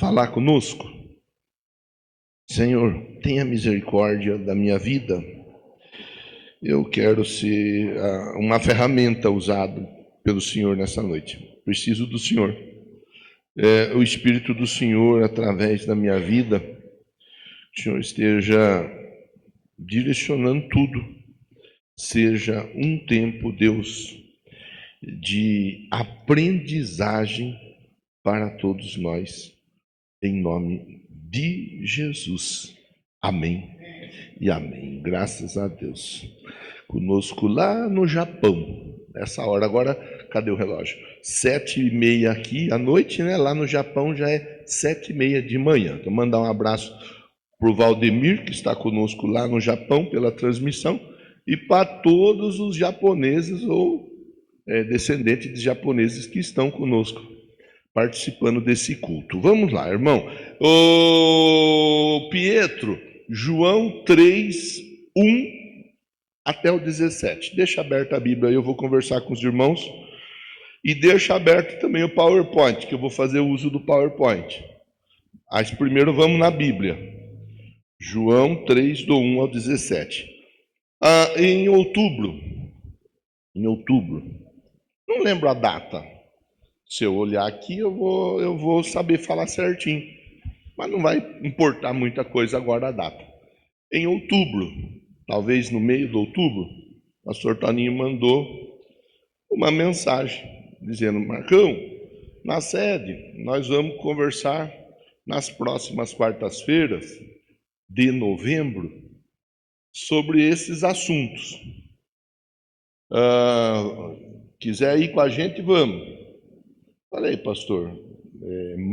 falar conosco? Senhor, tenha misericórdia da minha vida. Eu quero ser uma ferramenta usada pelo Senhor nessa noite. Preciso do Senhor. O Espírito do Senhor, através da minha vida, o Senhor esteja direcionando tudo. Seja um tempo, Deus, de aprendizagem para todos nós, em nome de Jesus. Amém e amém. Graças a Deus. Conosco lá no Japão, nessa hora. Agora, cadê o relógio? 7h30 aqui à noite, né? Lá no Japão já é 7h30 de manhã. Então, mandar um abraço para o Valdemir, que está conosco lá no Japão pela transmissão, e para todos os japoneses ou descendentes de japoneses que estão conosco, participando desse culto. Vamos lá, irmão. Ô Pietro, João 3, 1 até o 17. Deixa aberta a Bíblia aí, eu vou conversar com os irmãos. E deixa aberto também o PowerPoint, que eu vou fazer uso do PowerPoint. Mas primeiro vamos na Bíblia. João 3, do 1 ao 17. Em outubro, não lembro a data. Se eu olhar aqui, eu vou saber falar certinho. Mas não vai importar muita coisa agora a data. Em outubro, talvez no meio de outubro, o pastor Toninho mandou uma mensagem dizendo: Marcão, na sede, nós vamos conversar nas próximas quartas-feiras de novembro sobre esses assuntos. Quiser ir com a gente, vamos. Falei, pastor,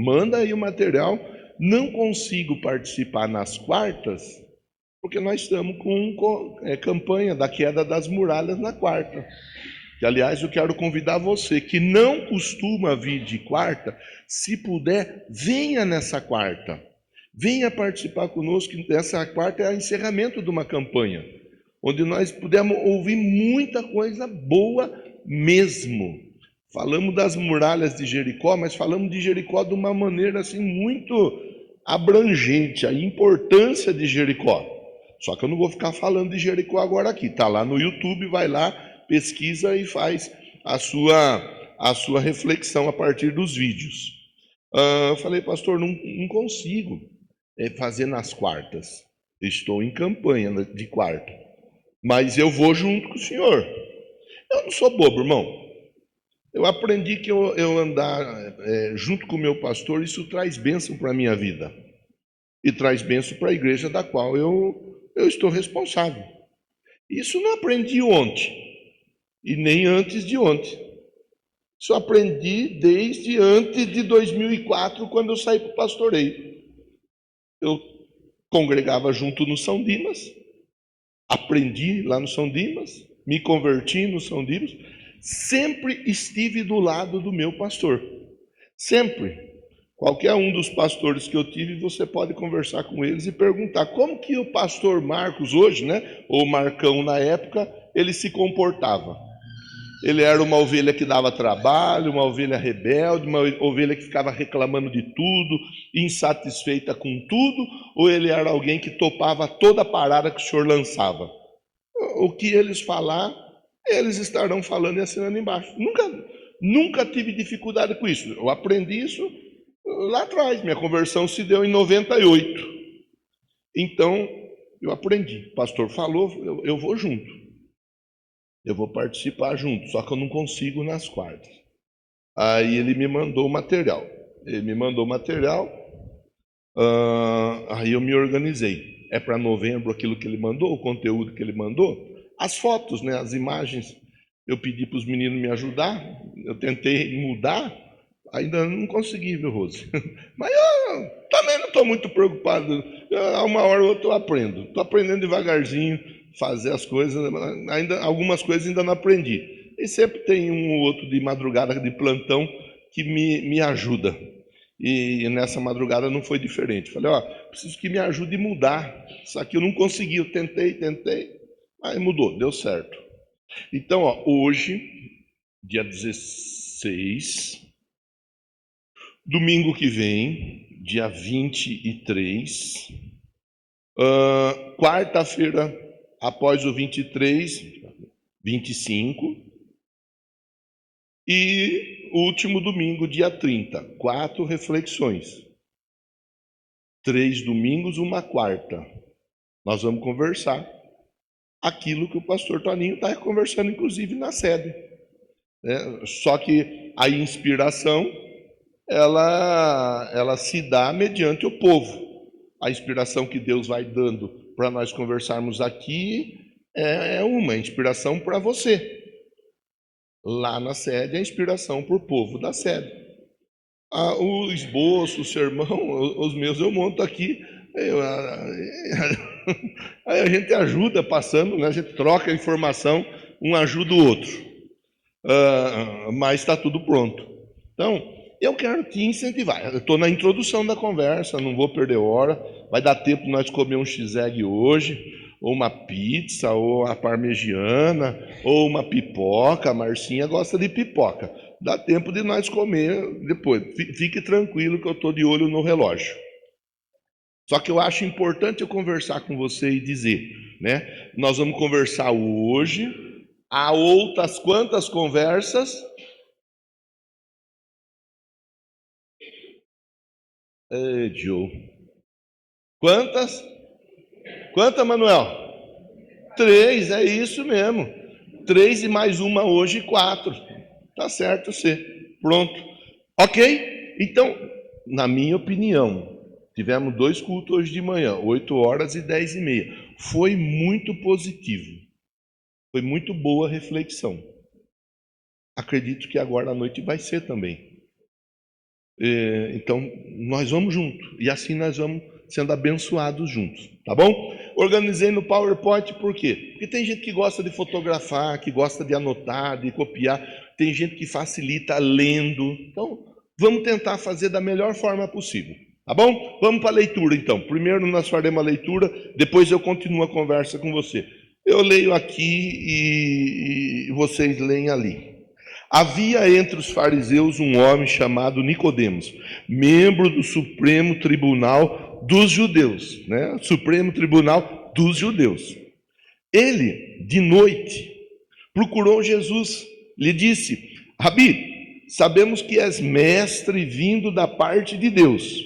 manda aí o material. Não consigo participar nas quartas, porque nós estamos com campanha da queda das muralhas na quarta. Que, aliás, eu quero convidar você que não costuma vir de quarta, se puder, venha nessa quarta. Venha participar conosco. Essa quarta é o encerramento de uma campanha, onde nós pudemos ouvir muita coisa boa mesmo. Falamos das muralhas de Jericó, mas falamos de Jericó de uma maneira assim muito abrangente, a importância de Jericó. Só que eu não vou ficar falando de Jericó agora aqui. Está lá no YouTube, vai lá, pesquisa e faz a sua reflexão a partir dos vídeos. Eu falei, pastor, não consigo fazer nas quartas. Estou em campanha de quarta. Mas eu vou junto com o senhor. Eu não sou bobo, irmão. Eu aprendi que eu andar junto com o meu pastor, isso traz bênção para a minha vida. E traz bênção para a igreja da qual eu estou responsável. Isso não aprendi ontem. E nem antes de ontem. Isso eu aprendi desde antes de 2004, quando eu saí para o pastoreio. Eu congregava junto no São Dimas. Aprendi lá no São Dimas. Me converti no São Dimas. Sempre estive do lado do meu pastor. Sempre. Qualquer um dos pastores que eu tive, você pode conversar com eles e perguntar como que o pastor Marcos hoje, né, ou Marcão na época, ele se comportava. Ele era uma ovelha que dava trabalho, uma ovelha rebelde, uma ovelha que ficava reclamando de tudo, insatisfeita com tudo, ou ele era alguém que topava toda a parada que o senhor lançava? O que eles falar, eles estarão falando e assinando embaixo. Nunca tive dificuldade com isso. Eu aprendi isso lá atrás. Minha conversão se deu em 98. Então, eu aprendi. O pastor falou, eu vou junto. Eu vou participar junto, só que eu não consigo nas quartas. Aí ele me mandou o material. Aí eu me organizei. É para novembro aquilo que ele mandou, o conteúdo que ele mandou. As fotos, né, as imagens, eu pedi para os meninos me ajudar. Eu tentei mudar, ainda não consegui, viu, Rose? Mas eu também não estou muito preocupado. A uma hora ou outra eu aprendo. Estou aprendendo devagarzinho, fazer as coisas. Algumas coisas ainda não aprendi. E sempre tem um ou outro de madrugada, de plantão, que me ajuda. E nessa madrugada não foi diferente. Falei, preciso que me ajude a mudar. Isso aqui eu não consegui, eu tentei. Aí mudou, deu certo. Então, hoje, dia 16, domingo que vem, dia 23. Quarta-feira, após o 23, 25. E o último domingo, dia 30. 4 reflexões. 3 domingos, uma quarta. Nós vamos conversar aquilo que o pastor Toninho está conversando, inclusive, na sede. Só que a inspiração, ela se dá mediante o povo. A inspiração que Deus vai dando para nós conversarmos aqui é uma inspiração para você. Lá na sede, a inspiração para o povo da sede. O esboço, o sermão, os meus eu monto aqui. Aí a gente ajuda passando, né? A gente troca a informação, um ajuda o outro. Mas está tudo pronto. Então, eu quero te incentivar. Eu estou na introdução da conversa, não vou perder hora. Vai dar tempo de nós comer um x-egg hoje, ou uma pizza, ou a parmegiana, ou uma pipoca. A Marcinha gosta de pipoca. Dá tempo de nós comer depois. Fique tranquilo que eu estou de olho no relógio. Só que eu acho importante eu conversar com você e dizer, né? Nós vamos conversar hoje. Há outras quantas conversas? Joe. Quantas? Quantas, Manuel? 3, é isso mesmo. 3 e mais uma hoje, 4. Tá certo, você. Pronto. Ok? Então, na minha opinião, tivemos 2 cultos hoje de manhã, 8 horas e 10h30. Foi muito positivo. Foi muito boa a reflexão. Acredito que agora à noite vai ser também. Então, nós vamos juntos. E assim nós vamos sendo abençoados juntos. Tá bom? Organizei no PowerPoint por quê? Porque tem gente que gosta de fotografar, que gosta de anotar, de copiar. Tem gente que facilita lendo. Então, vamos tentar fazer da melhor forma possível. Tá bom? Vamos para a leitura, então. Primeiro nós faremos a leitura, depois eu continuo a conversa com você. Eu leio aqui e vocês leem ali. Havia entre os fariseus um homem chamado Nicodemos, membro do Supremo Tribunal dos Judeus, né? Supremo Tribunal dos Judeus. Ele, de noite, procurou Jesus, lhe disse: Rabi, sabemos que és mestre vindo da parte de Deus,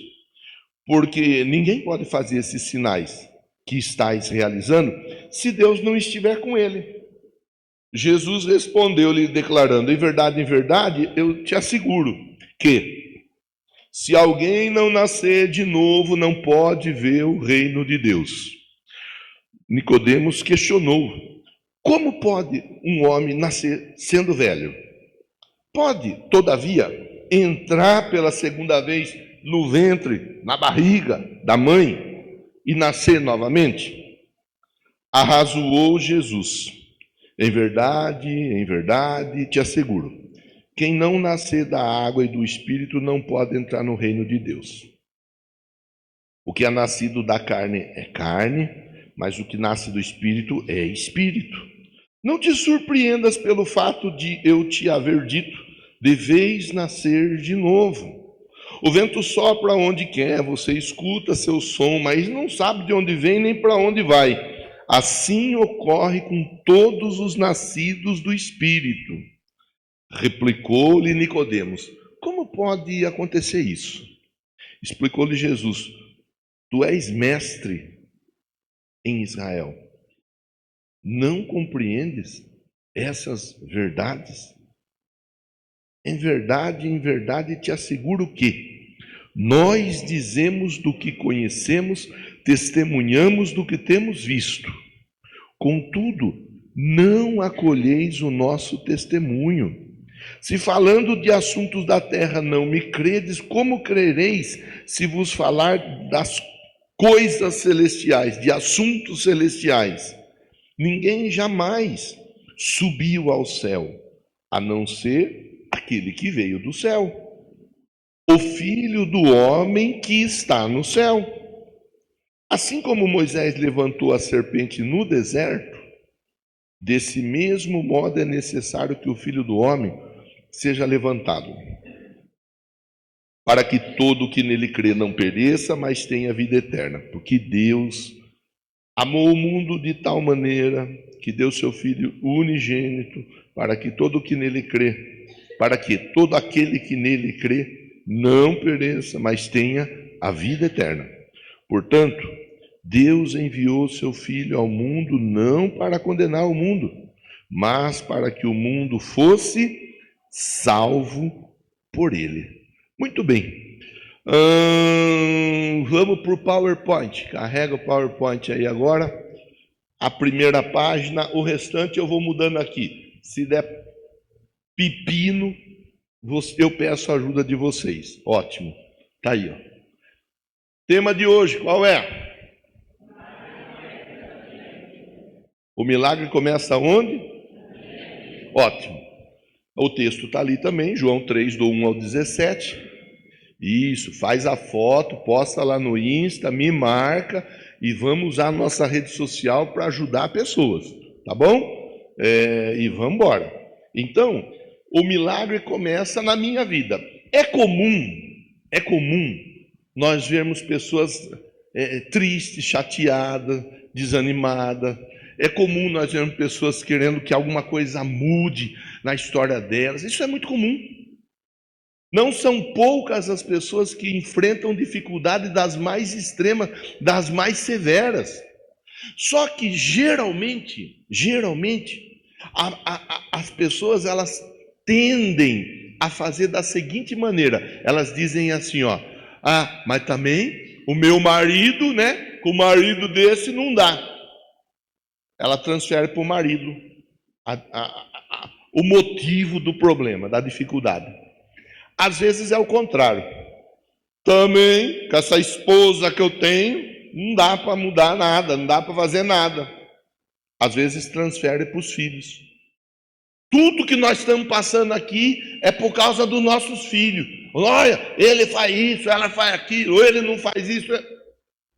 porque ninguém pode fazer esses sinais que estáis realizando se Deus não estiver com ele. Jesus respondeu-lhe, declarando: em verdade, eu te asseguro que, se alguém não nascer de novo, não pode ver o reino de Deus. Nicodemos questionou: como pode um homem nascer sendo velho? Pode, todavia, entrar pela segunda vez no ventre, na barriga da mãe e nascer novamente? Arrazoou Jesus: em verdade, te asseguro, quem não nascer da água e do Espírito não pode entrar no reino de Deus. O que é nascido da carne é carne, mas o que nasce do Espírito é Espírito. Não te surpreendas pelo fato de eu te haver dito: deveis nascer de novo. O vento sopra onde quer, você escuta seu som, mas não sabe de onde vem nem para onde vai. Assim ocorre com todos os nascidos do Espírito. Replicou-lhe Nicodemos: como pode acontecer isso? Explicou-lhe Jesus: tu és mestre em Israel. Não compreendes essas verdades? Em verdade te asseguro que nós dizemos do que conhecemos, testemunhamos do que temos visto. Contudo, não acolheis o nosso testemunho. Se falando de assuntos da terra não me credes, como crereis se vos falar das coisas celestiais, de assuntos celestiais? Ninguém jamais subiu ao céu, a não ser aquele que veio do céu, o Filho do homem que está no céu. Assim como Moisés levantou a serpente no deserto, desse mesmo modo é necessário que o Filho do homem seja levantado, para que todo o que nele crê não pereça, mas tenha vida eterna. Porque Deus amou o mundo de tal maneira que deu seu Filho unigênito, para que todo o que nele crê, para que todo aquele que nele crê não pereça, mas tenha a vida eterna. Portanto, Deus enviou seu Filho ao mundo não para condenar o mundo, mas para que o mundo fosse salvo por ele. Muito bem. Vamos para o PowerPoint. Carrega o PowerPoint aí agora. A primeira página, o restante eu vou mudando aqui. Se der pepino, eu peço a ajuda de vocês. Ótimo. Tá aí, ó. Tema de hoje, qual é? O milagre começa onde? Ótimo. O texto está ali também, João 3, do 1 ao 17. Isso, faz a foto, posta lá no Insta, me marca e vamos usar a nossa rede social para ajudar pessoas, tá bom? E vamos embora. Então, o milagre começa na minha vida. É comum nós vermos pessoas tristes, chateadas, desanimadas. É comum nós vermos pessoas querendo que alguma coisa mude na história delas. Isso é muito comum. Não são poucas as pessoas que enfrentam dificuldades das mais extremas, das mais severas. Só que geralmente, as pessoas elas tendem a fazer da seguinte maneira. Elas dizem assim, ó, mas também o meu marido, né? Com o marido desse não dá. Ela transfere para o marido o motivo do problema, da dificuldade. Às vezes é o contrário. Também, com essa esposa que eu tenho, não dá para mudar nada, não dá para fazer nada. Às vezes transfere para os filhos. Tudo que nós estamos passando aqui é por causa dos nossos filhos. Olha, ele faz isso, ela faz aquilo, ou ele não faz isso.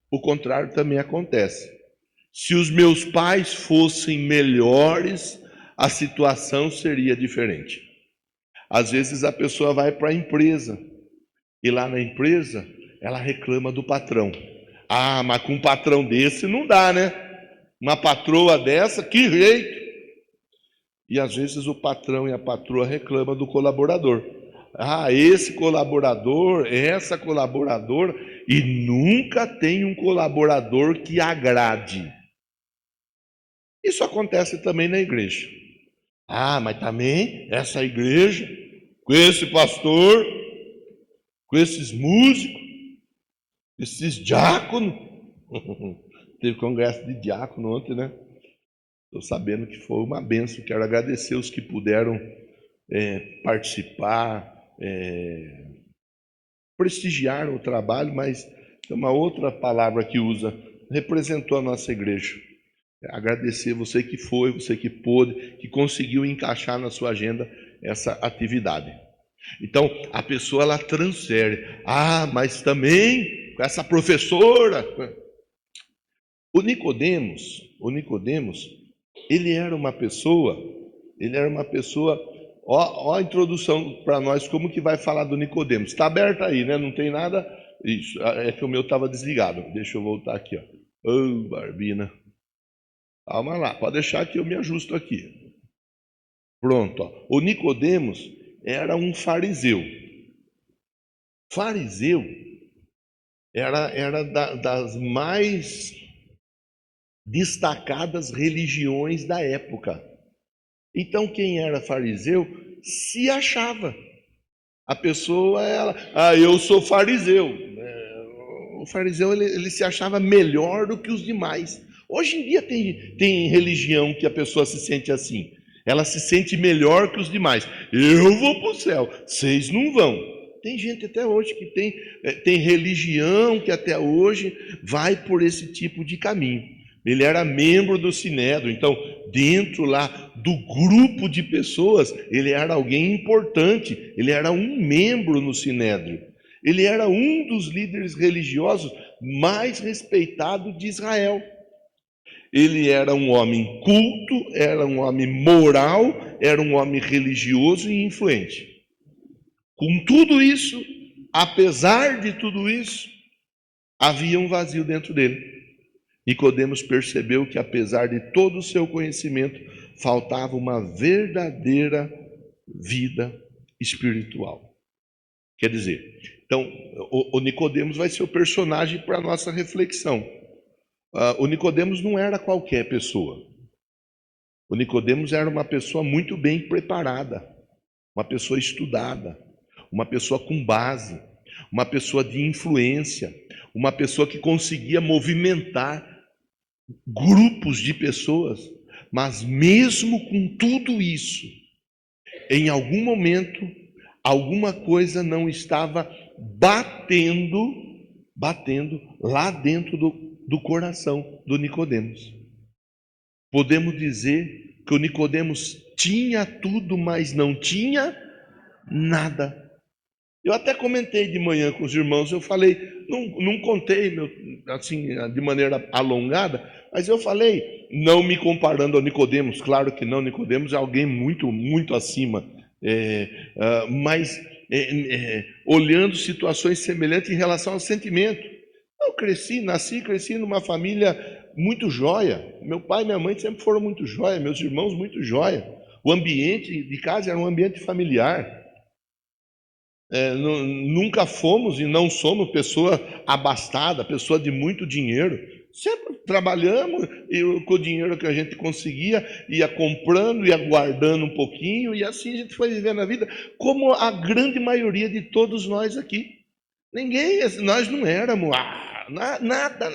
O contrário também acontece. Se os meus pais fossem melhores, a situação seria diferente. Às vezes a pessoa vai para a empresa, e lá na empresa, ela reclama do patrão. Mas com um patrão desse não dá, né? Uma patroa dessa, que jeito! E às vezes o patrão e a patroa reclamam do colaborador. Esse colaborador, essa colaboradora, e nunca tem um colaborador que agrade. Isso acontece também na igreja. Mas também essa igreja, com esse pastor, com esses músicos, esses diáconos. Teve congresso de diácono ontem, né? Estou sabendo que foi uma bênção. Quero agradecer os que puderam participar, prestigiar o trabalho, mas tem uma outra palavra que usa, representou a nossa igreja. Agradecer você que foi, você que pôde, que conseguiu encaixar na sua agenda essa atividade. Então, a pessoa ela transfere. Mas também com essa professora. O Nicodemos, ele era uma pessoa, ó a introdução para nós, como que vai falar do Nicodemos. Está aberto aí, né? Não tem nada. Isso, é que o meu estava desligado. Deixa eu voltar aqui, ó. Barbina. Calma lá, pode deixar que eu me ajusto aqui. Pronto, ó. O Nicodemos era um fariseu. Fariseu era das mais destacadas religiões da época. Então, quem era fariseu se achava. A pessoa, eu sou fariseu. O fariseu, ele se achava melhor do que os demais. Hoje em dia tem religião que a pessoa se sente assim. Ela se sente melhor que os demais. Eu vou para o céu, vocês não vão. Tem gente até hoje que tem religião que até hoje vai por esse tipo de caminho. Ele era membro do Sinédrio, então dentro lá do grupo de pessoas, ele era alguém importante. Ele era um membro no Sinédrio. Ele era um dos líderes religiosos mais respeitados de Israel. Ele era um homem culto, era um homem moral, era um homem religioso e influente. Com tudo isso, apesar de tudo isso, havia um vazio dentro dele. Nicodemos percebeu que, apesar de todo o seu conhecimento, faltava uma verdadeira vida espiritual. Quer dizer, então, o Nicodemos vai ser o personagem para a nossa reflexão. O Nicodemos não era qualquer pessoa. O Nicodemos era uma pessoa muito bem preparada, uma pessoa estudada, uma pessoa com base, uma pessoa de influência, uma pessoa que conseguia movimentar grupos de pessoas. Mas mesmo com tudo isso, em algum momento, alguma coisa não estava batendo lá dentro do coração do Nicodemos. Podemos dizer que o Nicodemos tinha tudo, mas não tinha nada. Eu até comentei de manhã com os irmãos, eu falei, não contei assim de maneira alongada, mas eu falei, não me comparando ao Nicodemos, claro que não, Nicodemos é alguém muito, muito acima, mas olhando situações semelhantes em relação ao sentimento. Eu cresci numa família muito jóia. Meu pai e minha mãe sempre foram muito jóia, meus irmãos muito jóia. O ambiente de casa era um ambiente familiar. Nunca fomos e não somos pessoa abastada, pessoa de muito dinheiro. Sempre trabalhamos e com o dinheiro que a gente conseguia, ia comprando, ia guardando um pouquinho, e assim a gente foi vivendo a vida, como a grande maioria de todos nós aqui. Nós não éramos nada.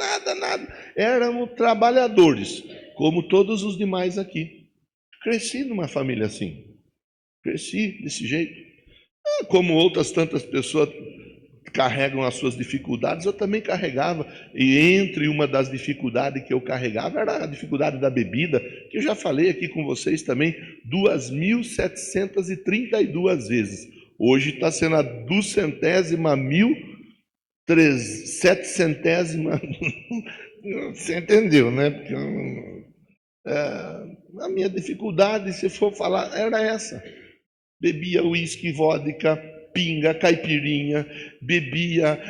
Éramos trabalhadores, como todos os demais aqui. Cresci numa família assim. Cresci desse jeito. Como outras tantas pessoas carregam as suas dificuldades, eu também carregava. E entre uma das dificuldades que eu carregava era a dificuldade da bebida, que eu já falei aqui com vocês também 2.732 vezes. Hoje está sendo a 200.000, 700. Você entendeu, né? Porque a minha dificuldade, se for falar, era essa. Bebia uísque, vodka, pinga, caipirinha, bebia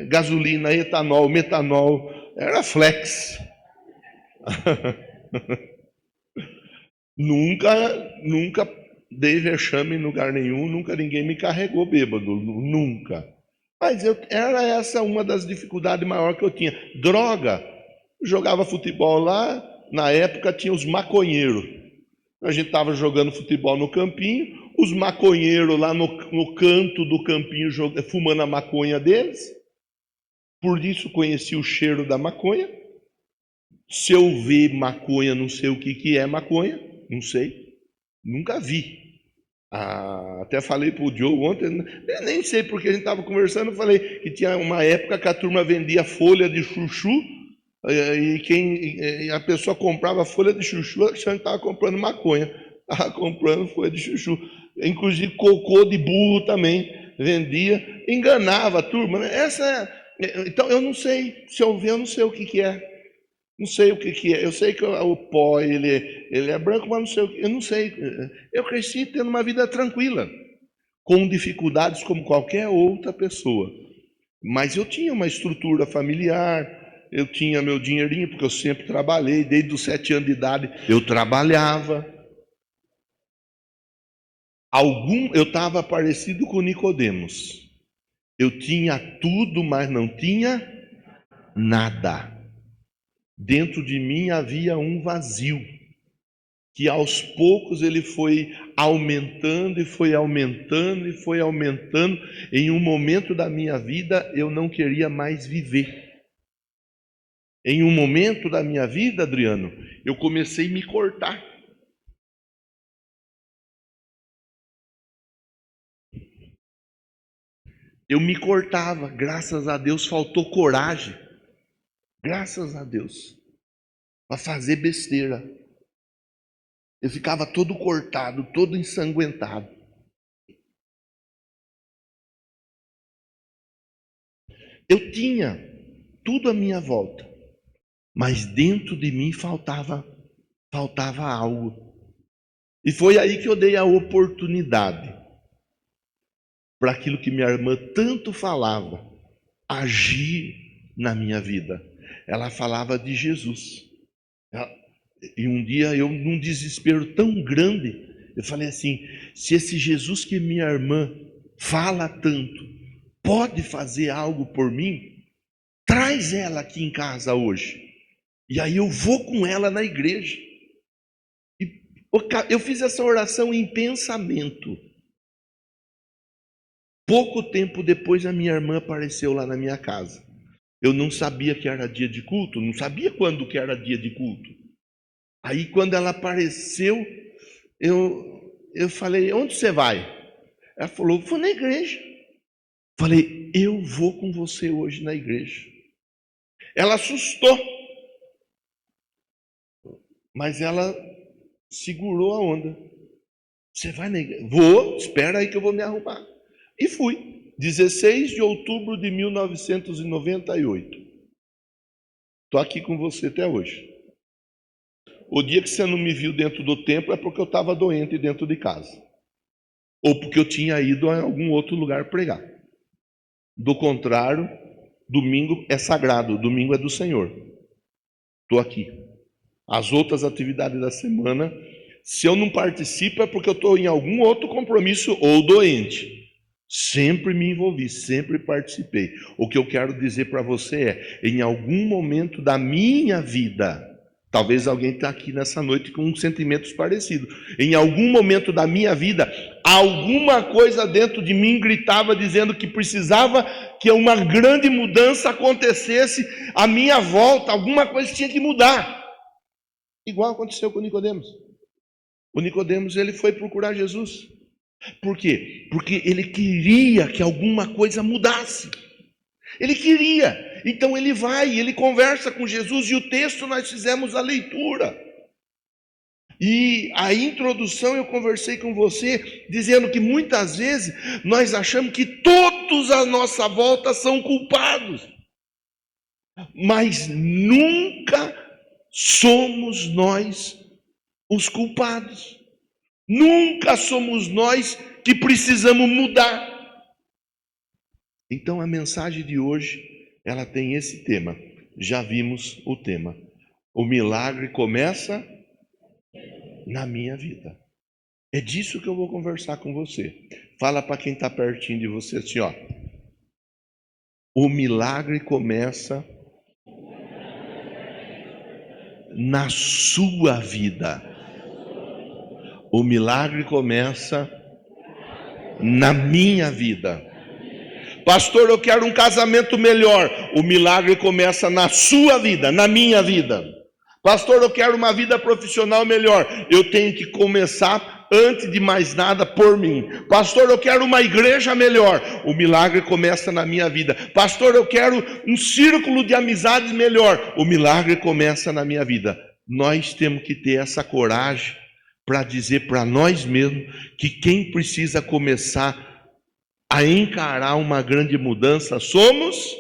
gasolina, etanol, metanol, era flex. Nunca dei vexame em lugar nenhum, nunca ninguém me carregou bêbado, nunca. Mas era essa uma das dificuldades maiores que eu tinha. Droga, jogava futebol lá, na época tinha os maconheiros. A gente estava jogando futebol no campinho, os maconheiros lá no canto do campinho fumando a maconha deles. Por isso conheci o cheiro da maconha. Se eu ver maconha, não sei o que é maconha, não sei, nunca vi. Até falei para o Diogo ontem, eu nem sei porque a gente estava conversando, eu falei que tinha uma época que a turma vendia folha de chuchu, e a pessoa comprava folha de chuchu, achando que estava comprando maconha, estava comprando folha de chuchu, inclusive cocô de burro também vendia, enganava a turma, né? Então eu não sei, se eu ver eu não sei o que é, não sei o que é, eu sei que o pó ele é branco, mas não sei o que, eu não sei, eu cresci tendo uma vida tranquila, com dificuldades como qualquer outra pessoa, mas eu tinha uma estrutura familiar, eu tinha meu dinheirinho, porque eu sempre trabalhei, desde os 7 anos de idade eu trabalhava. Eu estava parecido com Nicodemos. Eu tinha tudo, mas não tinha nada. Dentro de mim havia um vazio, que aos poucos ele foi aumentando e foi aumentando e foi aumentando. Em um momento da minha vida eu não queria mais viver. Em um momento da minha vida, Adriano, eu comecei a me cortar. Eu me cortava, graças a Deus faltou coragem. Graças a Deus. Para fazer besteira. Eu ficava todo cortado, todo ensanguentado. Eu tinha tudo à minha volta, mas dentro de mim faltava algo. E foi aí que eu dei a oportunidade para aquilo que minha irmã tanto falava, agir na minha vida. Ela falava de Jesus. E um dia eu, num desespero tão grande, eu falei assim: se esse Jesus que minha irmã fala tanto pode fazer algo por mim, traz ela aqui em casa hoje. E aí eu vou com ela na igreja. E eu fiz essa oração em pensamento. Pouco tempo depois, a minha irmã apareceu lá na minha casa. Eu não sabia que era dia de culto, não sabia quando que era dia de culto. Aí quando ela apareceu, eu falei: onde você vai? Ela falou: vou na igreja. Falei: eu vou com você hoje na igreja. Ela assustou, mas ela segurou a onda. Você vai na igreja? Vou, espera aí que eu vou me arrumar. E fui. 16 de outubro de 1998. Estou aqui com você até hoje. O dia que você não me viu dentro do templo é porque eu estava doente dentro de casa. Ou porque eu tinha ido a algum outro lugar pregar. Do contrário, domingo é sagrado, domingo é do Senhor. Estou aqui. As outras atividades da semana, se eu não participo é porque eu estou em algum outro compromisso ou doente. Sempre me envolvi, sempre participei. O que eu quero dizer para você é: em algum momento da minha vida, talvez alguém está aqui nessa noite com sentimentos parecidos. Em algum momento da minha vida, alguma coisa dentro de mim gritava dizendo que precisava que uma grande mudança acontecesse à minha volta. Alguma coisa tinha que mudar. Igual aconteceu com Nicodemos. O Nicodemos, ele foi procurar Jesus. Por quê? Porque ele queria que alguma coisa mudasse. Ele queria. Então ele vai, ele conversa com Jesus, e o texto nós fizemos a leitura. E a introdução eu conversei com você, dizendo que muitas vezes nós achamos que todos à nossa volta são culpados. Mas nunca somos nós os culpados. Nunca somos nós que precisamos mudar. Então a mensagem de hoje, ela tem esse tema. Já vimos o tema. O milagre começa na minha vida. É disso que eu vou conversar com você. Fala para quem está pertinho de você assim, ó. O milagre começa na sua vida. O milagre começa na minha vida. Pastor, eu quero um casamento melhor. O milagre começa na sua vida, na minha vida. Pastor, eu quero uma vida profissional melhor. Eu tenho que começar, antes de mais nada, por mim. Pastor, eu quero uma igreja melhor. O milagre começa na minha vida. Pastor, eu quero um círculo de amizades melhor. O milagre começa na minha vida. Nós temos que ter essa coragem para dizer para nós mesmos que quem precisa começar a encarar uma grande mudança somos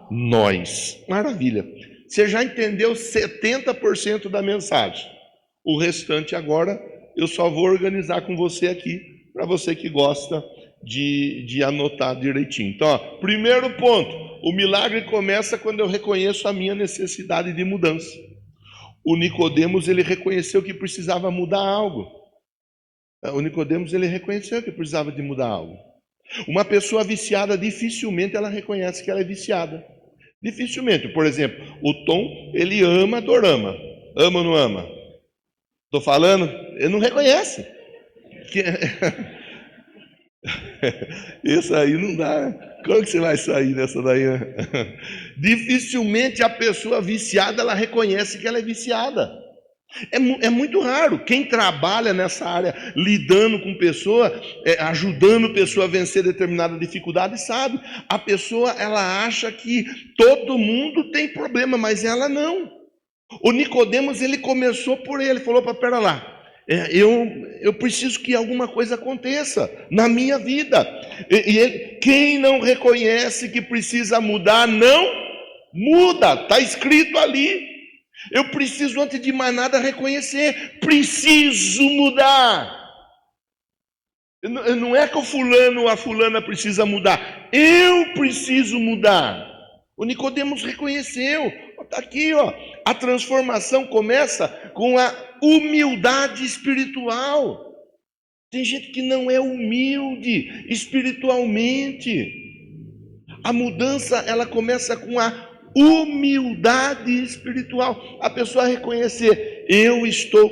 nós. Maravilha. Você já entendeu 70% da mensagem. O restante agora eu só vou organizar com você aqui, para você que gosta de anotar direitinho. Então, ó, primeiro ponto, o milagre começa quando eu reconheço a minha necessidade de mudança. O Nicodemos, ele reconheceu que precisava mudar algo. O Nicodemos, ele reconheceu que precisava de mudar algo. Uma pessoa viciada, dificilmente ela reconhece que ela é viciada. Dificilmente. Por exemplo, o Tom, ele ama dorama. Ama ou não ama? Estou falando? Ele não reconhece. Isso aí não dá. Como que você vai sair dessa daí? Dificilmente a pessoa viciada, ela reconhece que ela é viciada. É muito raro. Quem trabalha nessa área, lidando com pessoa, ajudando pessoa a vencer determinada dificuldade, sabe. A pessoa, ela acha que todo mundo tem problema, mas ela não. O Nicodemos, ele começou por ele, falou: pera lá, eu preciso que alguma coisa aconteça na minha vida. Quem não reconhece que precisa mudar, não muda. Está escrito ali. Eu preciso, antes de mais nada, reconhecer: preciso mudar. Não é que o fulano ou a fulana precisa mudar. Eu preciso mudar. O Nicodemos reconheceu. Está aqui, ó. A transformação começa com a humildade espiritual. Tem gente que não é humilde espiritualmente. A mudança, ela começa com a humildade espiritual. A pessoa reconhecer: eu estou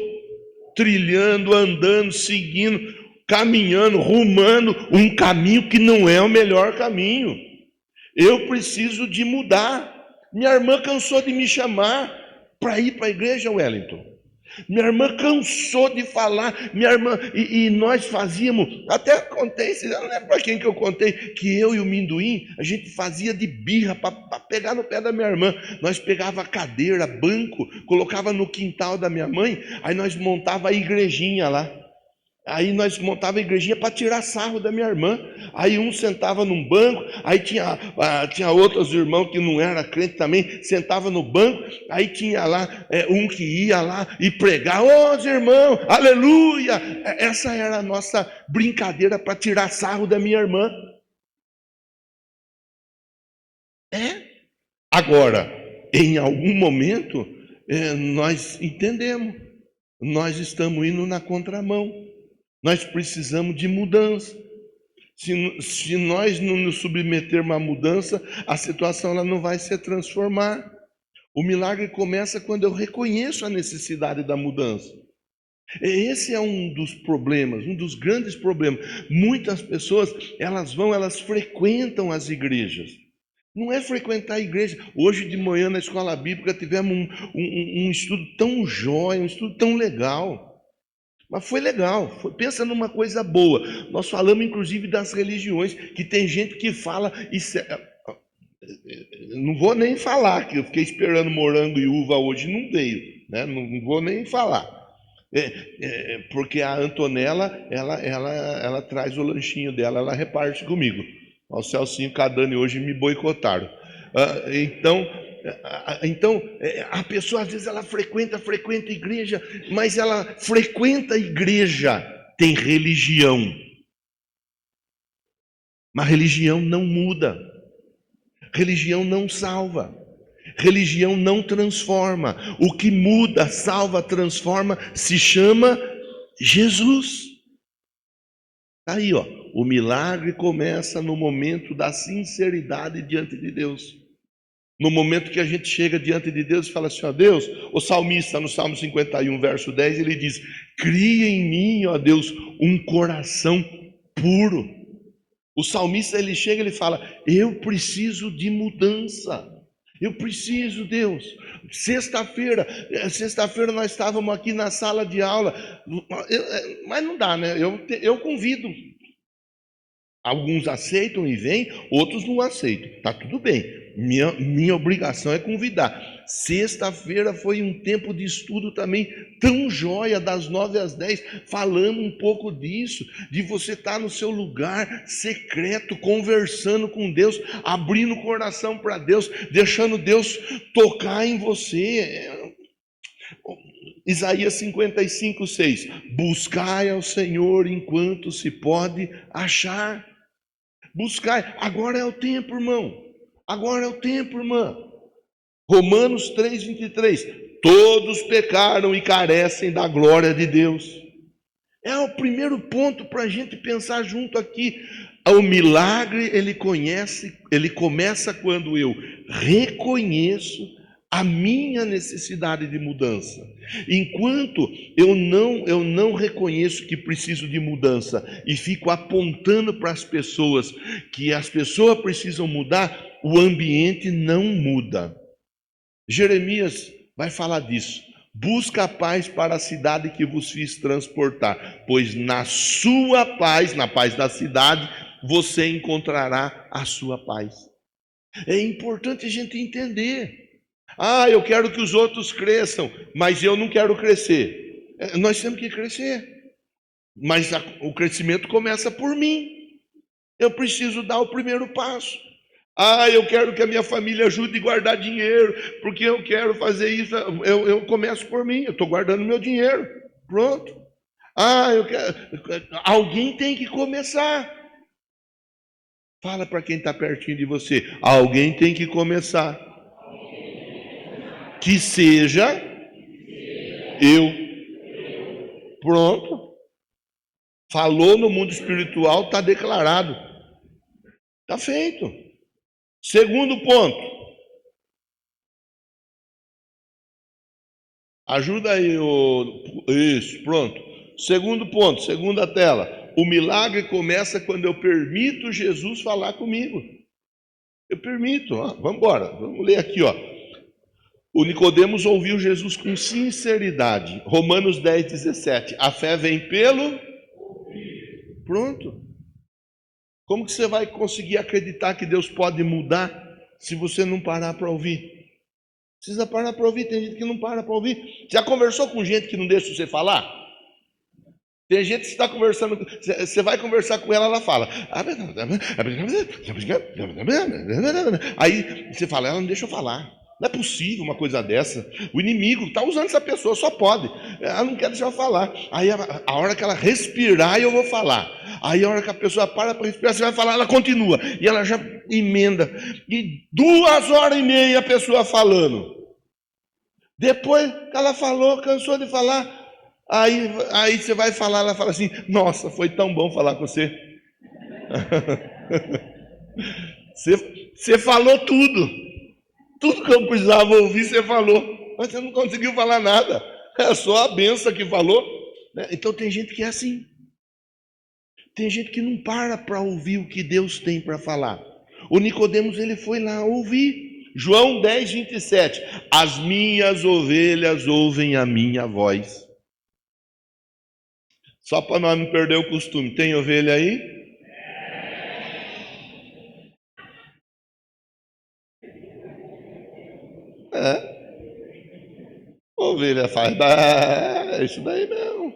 trilhando, andando, seguindo, caminhando, rumando um caminho que não é o melhor caminho. Eu preciso de mudar. Minha irmã cansou de me chamar para ir para a igreja, Wellington. Minha irmã cansou de falar. Minha irmã, e nós fazíamos, até contei, você não lembra para quem que eu contei, que eu e o Minduim, a gente fazia de birra para pegar no pé da minha irmã. Nós pegava cadeira, banco, colocava no quintal da minha mãe, aí nós montava a igrejinha lá. Aí nós montava a igrejinha para tirar sarro da minha irmã. Aí um sentava num banco, aí tinha outros irmãos que não era crente também, sentava no banco, aí tinha lá um que ia lá e pregar: ô irmãos, aleluia! Essa era a nossa brincadeira para tirar sarro da minha irmã. Agora, em algum momento, nós entendemos, nós estamos indo na contramão. Nós precisamos de mudança. Se nós não nos submetermos à mudança, a situação ela não vai se transformar. O milagre começa quando eu reconheço a necessidade da mudança. Esse é um dos problemas, um dos grandes problemas. Muitas pessoas, elas frequentam as igrejas. Não é frequentar a igreja. Hoje de manhã na escola bíblica tivemos um estudo tão jóia, um estudo tão legal. Mas foi legal, pensa numa coisa boa. Nós falamos inclusive das religiões, que tem gente que fala, não vou nem falar, que eu fiquei esperando morango e uva hoje, não veio, né? Não vou nem falar. Porque a Antonella, ela traz o lanchinho dela, ela reparte comigo. O Celcinho e a Dani hoje me boicotaram. Então, a pessoa às vezes ela frequenta a igreja, mas ela frequenta a igreja, tem religião. Mas religião não muda, religião não salva, religião não transforma. O que muda, salva, transforma, se chama Jesus. Está aí, ó. O milagre começa no momento da sinceridade diante de Deus. No momento que a gente chega diante de Deus e fala assim: ó Deus, o salmista no Salmo 51, verso 10, ele diz: cria em mim, ó Deus, um coração puro. O salmista, ele chega e ele fala: eu preciso de mudança. Eu preciso, Deus. Sexta-feira nós estávamos aqui na sala de aula, mas não dá, né? Eu convido. Alguns aceitam e vêm, outros não aceitam. Tá tudo bem. Minha obrigação é convidar. Sexta-feira foi um tempo de estudo também tão jóia, das 9 às 10, falando um pouco disso, de você estar no seu lugar secreto, conversando com Deus, abrindo o coração para Deus, deixando Deus tocar em você. Isaías 55, 6. Buscai ao Senhor enquanto se pode achar. Buscai. Agora é o tempo, irmão. Agora é o tempo, irmã. Romanos 3, 23. Todos pecaram e carecem da glória de Deus. É o primeiro ponto para a gente pensar junto aqui. O milagre, ele começa quando eu reconheço a minha necessidade de mudança. Enquanto eu não reconheço que preciso de mudança e fico apontando para as pessoas que as pessoas precisam mudar, o ambiente não muda. Jeremias vai falar disso. Busca a paz para a cidade que vos fiz transportar, pois na sua paz, na paz da cidade, você encontrará a sua paz. É importante a gente entender. Eu quero que os outros cresçam, mas eu não quero crescer. Nós temos que crescer, mas o crescimento começa por mim. Eu preciso dar o primeiro passo. Eu quero que a minha família ajude a guardar dinheiro, porque eu quero fazer isso. Eu começo por mim, eu estou guardando meu dinheiro. Pronto. eu quero. Alguém tem que começar. Fala para quem está pertinho de você. Alguém tem que começar. Que seja eu. Pronto. Falou no mundo espiritual, está declarado. Está feito. Segundo ponto. Ajuda aí. Isso, pronto. Segundo ponto, segunda tela. O milagre começa quando eu permito Jesus falar comigo. Eu permito. Vamos embora. Vamos ler aqui, ó. O Nicodemos ouviu Jesus com sinceridade. Romanos 10:17. A fé vem pelo... Pronto. Como que você vai conseguir acreditar que Deus pode mudar se você não parar para ouvir? Precisa parar para ouvir. Tem gente que não para para ouvir. Já conversou com gente que não deixa você falar? Tem gente que está conversando, você vai conversar com ela, ela fala. Aí você fala, ela não deixa eu falar. Não é possível uma coisa dessa. O inimigo está usando essa pessoa, só pode. Ela não quer deixar eu falar. Aí a hora que ela respirar, eu vou falar. Aí a hora que a pessoa para respirar, você vai falar, ela continua. E ela já emenda. E 2h30 a pessoa falando. Depois que ela falou, cansou de falar. Aí você vai falar, ela fala assim, nossa, foi tão bom falar com você. Você falou tudo. Tudo que eu precisava ouvir, você falou. Mas você não conseguiu falar nada. É só a benção que falou. Então tem gente que é assim. Tem gente que não para ouvir o que Deus tem para falar. O Nicodemos, ele foi lá ouvir. João 10:27. As minhas ovelhas ouvem a minha voz. Só para nós não perder o costume. Tem ovelha aí? Ovelha faz. É isso daí mesmo.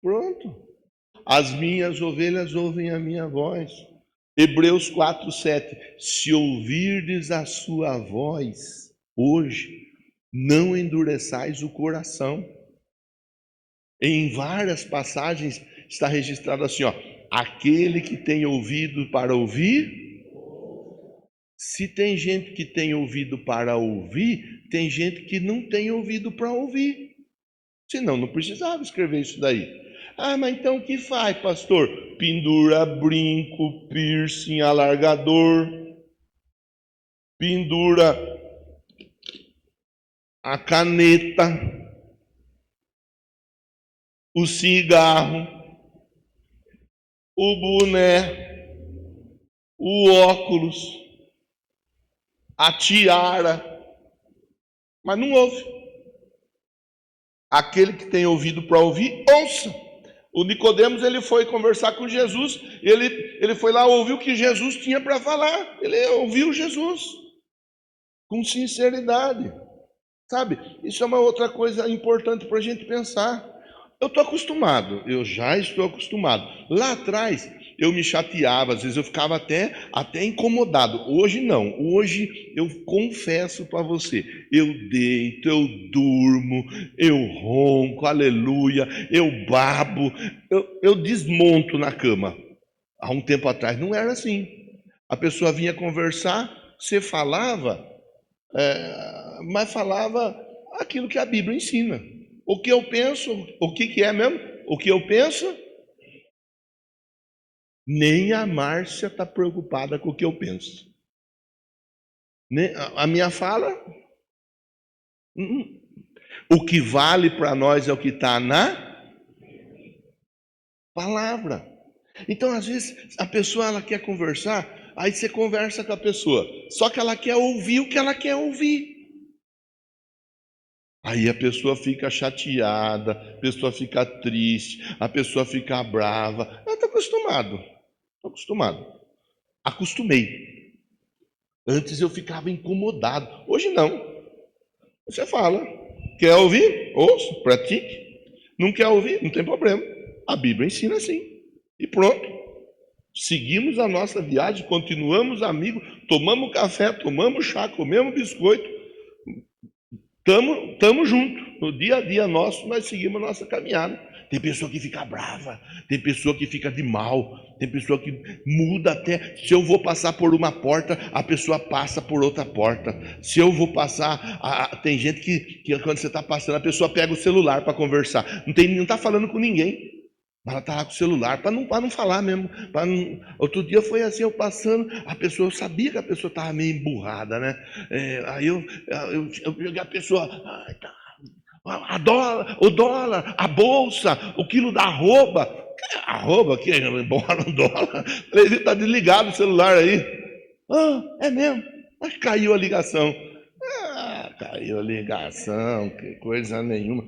Pronto. As minhas ovelhas ouvem a minha voz. Hebreus 4:7. Se ouvirdes a sua voz hoje, não endureçais o coração. Em várias passagens está registrado assim, ó, aquele que tem ouvido para ouvir. Se tem gente que tem ouvido para ouvir, tem gente que não tem ouvido para ouvir. Senão não precisava escrever isso daí. Mas então o que faz, pastor? Pendura brinco, piercing, alargador, pendura a caneta, o cigarro, o boné, o óculos, a tiara, mas não ouve. Aquele que tem ouvido para ouvir, ouça. O Nicodemos, ele foi conversar com Jesus, ele foi lá ouvir o que Jesus tinha para falar. Ele ouviu Jesus com sinceridade. Sabe, isso é uma outra coisa importante para a gente pensar. Eu estou acostumado, eu já estou acostumado. Lá atrás, eu me chateava, às vezes eu ficava até incomodado. Hoje não, hoje eu confesso para você, eu deito, eu durmo, eu ronco, aleluia, eu babo, eu desmonto na cama. Há um tempo atrás não era assim. A pessoa vinha conversar, você falava, mas falava aquilo que a Bíblia ensina. O que eu penso, o que é mesmo? O que eu penso? Nem a Márcia está preocupada com o que eu penso. A minha fala? O que vale para nós é o que está na palavra. Então, às vezes, a pessoa ela quer conversar, aí você conversa com a pessoa, só que ela quer ouvir o que ela quer ouvir. Aí a pessoa fica chateada, a pessoa fica triste, a pessoa fica brava. Eu estou acostumado. Acostumei. Antes eu ficava incomodado. Hoje não. Você fala. Quer ouvir? Ouça, pratique. Não quer ouvir? Não tem problema. A Bíblia ensina assim. E pronto. Seguimos a nossa viagem, continuamos amigos, tomamos café, tomamos chá, comemos biscoito. Estamos juntos. No dia a dia nosso, nós seguimos a nossa caminhada. tem pessoa que fica brava, tem pessoa que fica de mal, tem pessoa que muda até. Se eu vou passar por uma porta, a pessoa passa por outra porta. Se eu vou passar, tem gente que quando você está passando, a pessoa pega o celular para conversar. Não está falando com ninguém. Ela está lá com o celular, para não falar mesmo. Outro dia foi assim, eu passando, eu sabia que a pessoa estava meio emburrada, né? Aí eu peguei a pessoa, o dólar, a bolsa, o quilo da arroba. Arroba aqui, embora um dólar. Ele está desligado o celular aí. É mesmo? Mas caiu a ligação. Caiu a ligação, que coisa nenhuma.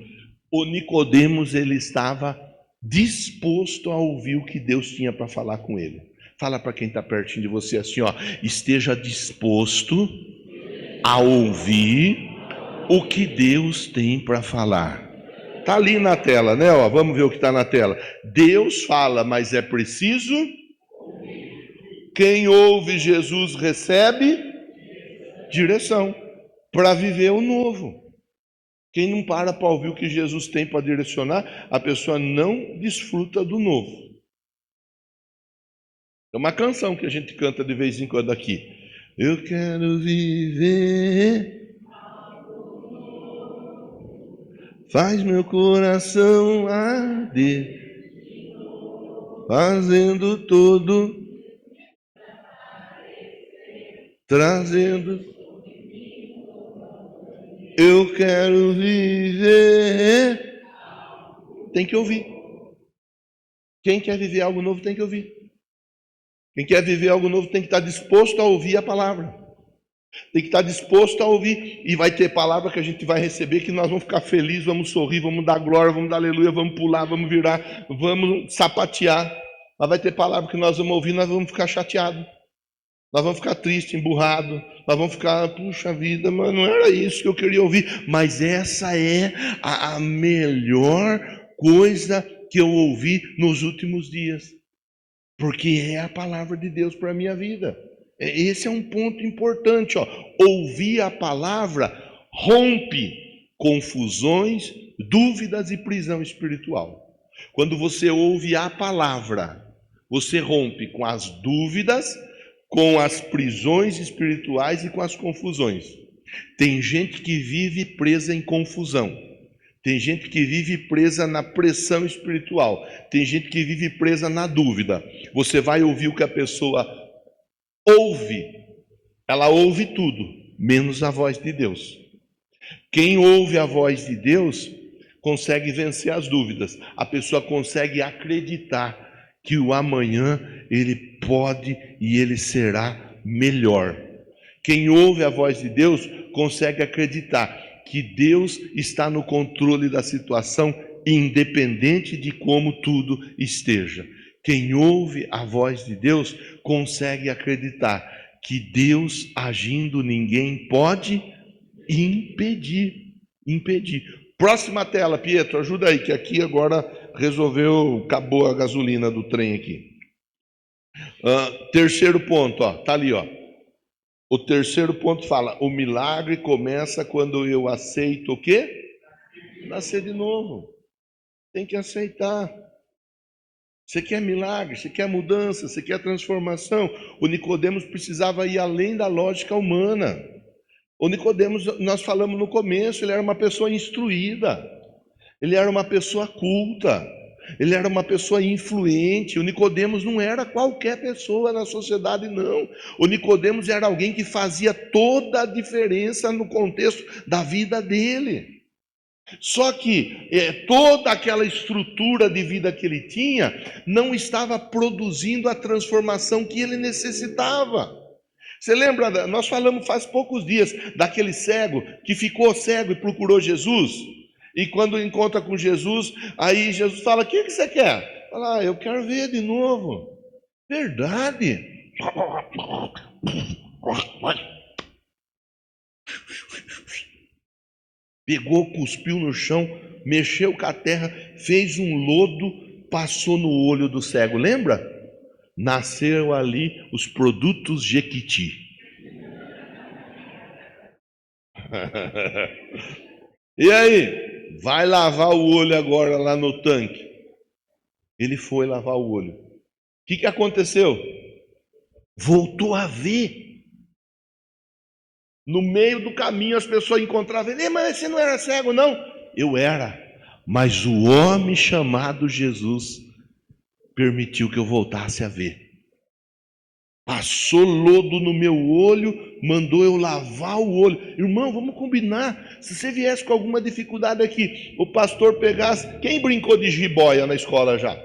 O Nicodemos, ele estava disposto a ouvir o que Deus tinha para falar com ele. Fala para quem está pertinho de você assim, ó, esteja disposto a ouvir o que Deus tem para falar. Está ali na tela, né? Ó, vamos ver o que está na tela. Deus fala, mas é preciso. Quem ouve Jesus recebe direção para viver o novo. Quem não para ouvir o que Jesus tem para direcionar, a pessoa não desfruta do novo. É uma canção que a gente canta de vez em quando aqui. Eu quero viver, faz meu coração arder, fazendo todo, trazendo. Eu quero viver. Tem que ouvir. Quem quer viver algo novo tem que ouvir. Quem quer viver algo novo tem que estar disposto a ouvir a palavra. Tem que estar disposto a ouvir. E vai ter palavra que a gente vai receber que nós vamos ficar felizes, vamos sorrir, vamos dar glória, vamos dar aleluia, vamos pular, vamos virar, vamos sapatear. Mas vai ter palavra que nós vamos ouvir e nós vamos ficar chateados. Nós vamos ficar tristes, emburrados. Nós vamos ficar, puxa vida, mas não era isso que eu queria ouvir. Mas essa é a melhor coisa que eu ouvi nos últimos dias. Porque é a palavra de Deus para a minha vida. Esse é um ponto importante. Ó. Ouvir a palavra rompe confusões, dúvidas e prisão espiritual. Quando você ouve a palavra, você rompe com as dúvidas, com as prisões espirituais e com as confusões. Tem gente que vive presa em confusão. Tem gente que vive presa na pressão espiritual. Tem gente que vive presa na dúvida. Você vai ouvir o que a pessoa ouve. Ela ouve tudo, menos a voz de Deus. Quem ouve a voz de Deus consegue vencer as dúvidas. A pessoa consegue acreditar que o amanhã ele pode e ele será melhor. Quem ouve a voz de Deus consegue acreditar que Deus está no controle da situação, independente de como tudo esteja. Quem ouve a voz de Deus consegue acreditar que Deus agindo ninguém pode impedir. Próxima tela, Pietro, ajuda aí, que aqui agora acabou a gasolina do trem aqui. Terceiro ponto, ó, tá ali, ó. O terceiro ponto fala: o milagre começa quando eu aceito o quê? Nascer de novo. Tem que aceitar. Você quer milagre, você quer mudança, você quer transformação. O Nicodemos precisava ir além da lógica humana. O Nicodemos, nós falamos no começo, ele era uma pessoa instruída. Ele era uma pessoa culta. Ele era uma pessoa influente. O Nicodemos não era qualquer pessoa na sociedade, não. O Nicodemos era alguém que fazia toda a diferença no contexto da vida dele. Só que toda aquela estrutura de vida que ele tinha não estava produzindo a transformação que ele necessitava. Você lembra, nós falamos faz poucos dias daquele cego que ficou cego e procurou Jesus? E quando encontra com Jesus, aí Jesus fala: o que você quer? Fala: eu quero ver de novo. Verdade. Pegou, cuspiu no chão, mexeu com a terra, fez um lodo, passou no olho do cego. Lembra? Nasceram ali os produtos Jequiti. E aí? Vai lavar o olho agora lá no tanque. Ele foi lavar o olho. O que aconteceu? Voltou a ver. No meio do caminho as pessoas encontravam ele. Mas você não era cego, não? Eu era. Mas o homem chamado Jesus permitiu que eu voltasse a ver. Passou lodo no meu olho, mandou eu lavar o olho. Irmão, vamos combinar. Se você viesse com alguma dificuldade aqui, o pastor pegasse. Quem brincou de jiboia na escola já?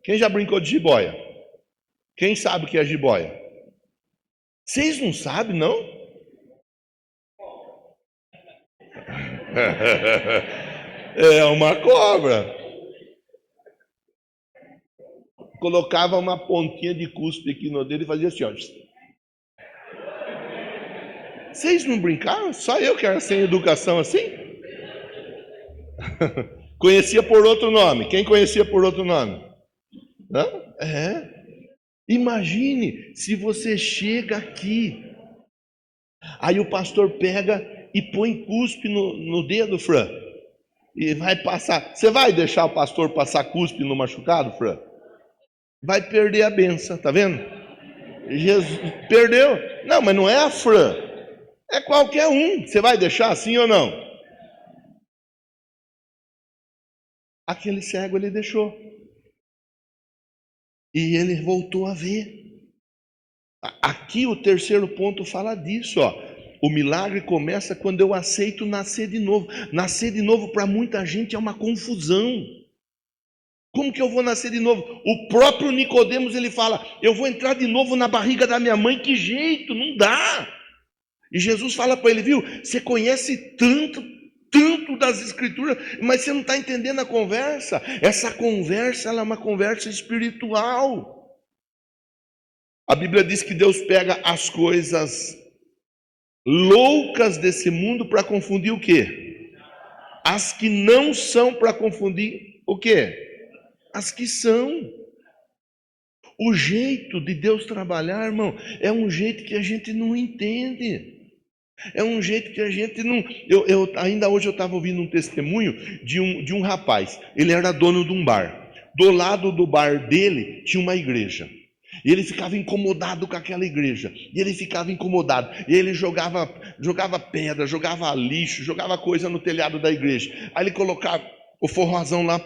Quem já brincou de jiboia? Quem sabe o que é jiboia? Vocês não sabem, não? É uma cobra. Colocava uma pontinha de cuspe aqui no dedo e fazia assim, ó. Vocês não brincaram? Só eu que era sem educação assim? Conhecia por outro nome. Quem conhecia por outro nome? Hã? É. Imagine se você chega aqui, aí o pastor pega e põe cuspe no dedo, Fran, e vai passar. Você vai deixar o pastor passar cuspe no machucado, Fran? Vai perder a benção, tá vendo? Jesus perdeu. Não, mas não é a Fran, é qualquer um. Você vai deixar assim ou não? Aquele cego ele deixou. E ele voltou a ver. Aqui o terceiro ponto fala disso, ó. O milagre começa quando eu aceito nascer de novo. Nascer de novo para muita gente é uma confusão. Como que eu vou nascer de novo? O próprio Nicodemos ele fala: eu vou entrar de novo na barriga da minha mãe. Que jeito? Não dá. E Jesus fala para ele: viu? Você conhece tanto das escrituras, mas você não está entendendo a conversa. Essa conversa ela é uma conversa espiritual. A Bíblia diz que Deus pega as coisas loucas desse mundo para confundir o quê? As que não são para confundir o quê? As que são. O jeito de Deus trabalhar, irmão, é um jeito que a gente não entende. É um jeito que a gente não... Ainda hoje eu estava ouvindo um testemunho de um rapaz. Ele era dono de um bar. Do lado do bar dele tinha uma igreja. E ele ficava incomodado com aquela igreja. E ele ficava incomodado. E ele jogava pedra, jogava lixo, jogava coisa no telhado da igreja. Aí ele colocava o forrozão lá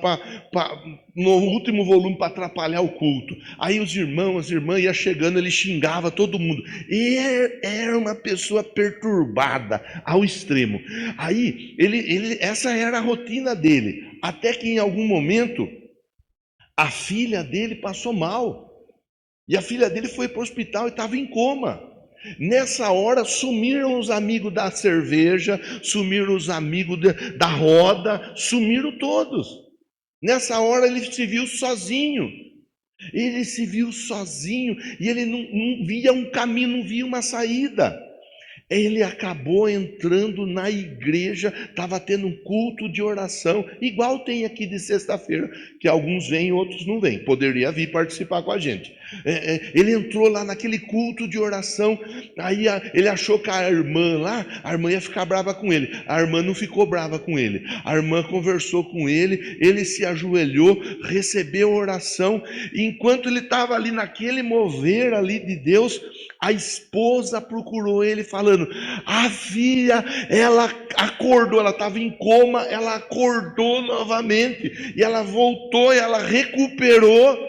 no último volume para atrapalhar o culto. Aí os irmãos, as irmãs iam chegando, ele xingava todo mundo. E era uma pessoa perturbada ao extremo. Aí essa era a rotina dele. Até que em algum momento a filha dele passou mal. E a filha dele foi para o hospital e estava em coma. Nessa hora sumiram os amigos da cerveja, sumiram os amigos da roda, sumiram todos. Nessa hora ele se viu sozinho. Ele se viu sozinho e ele não via um caminho, não via uma saída. Ele acabou entrando na igreja, estava tendo um culto de oração, igual tem aqui de sexta-feira, que alguns vêm e outros não vêm. Poderia vir participar com a gente. Ele entrou lá naquele culto de oração, aí ele achou que a irmã lá, a irmã ia ficar brava com ele. A irmã não ficou brava com ele. A irmã conversou com ele se ajoelhou, recebeu a oração, e enquanto ele estava ali naquele mover ali de Deus, a esposa procurou ele falando: a filha, ela acordou, ela estava em coma, ela acordou novamente, e ela voltou, e ela recuperou,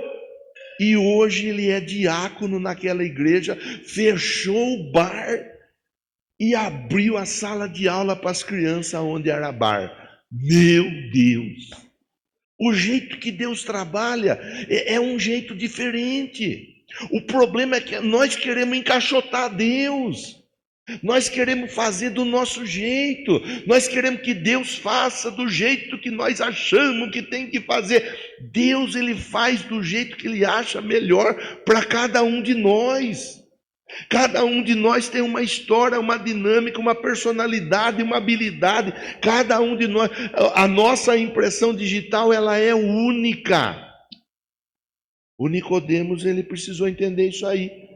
e hoje ele é diácono naquela igreja, fechou o bar e abriu a sala de aula para as crianças onde era bar. Meu Deus! O jeito que Deus trabalha é um jeito diferente. O problema é que nós queremos encaixotar Deus. Nós queremos fazer do nosso jeito. Nós queremos que Deus faça do jeito que nós achamos que tem que fazer. Deus, ele faz do jeito que ele acha melhor para cada um de nós. Cada um de nós tem uma história, uma dinâmica, uma personalidade, uma habilidade. Cada um de nós, a nossa impressão digital, ela é única. O Nicodemos, ele precisou entender isso aí.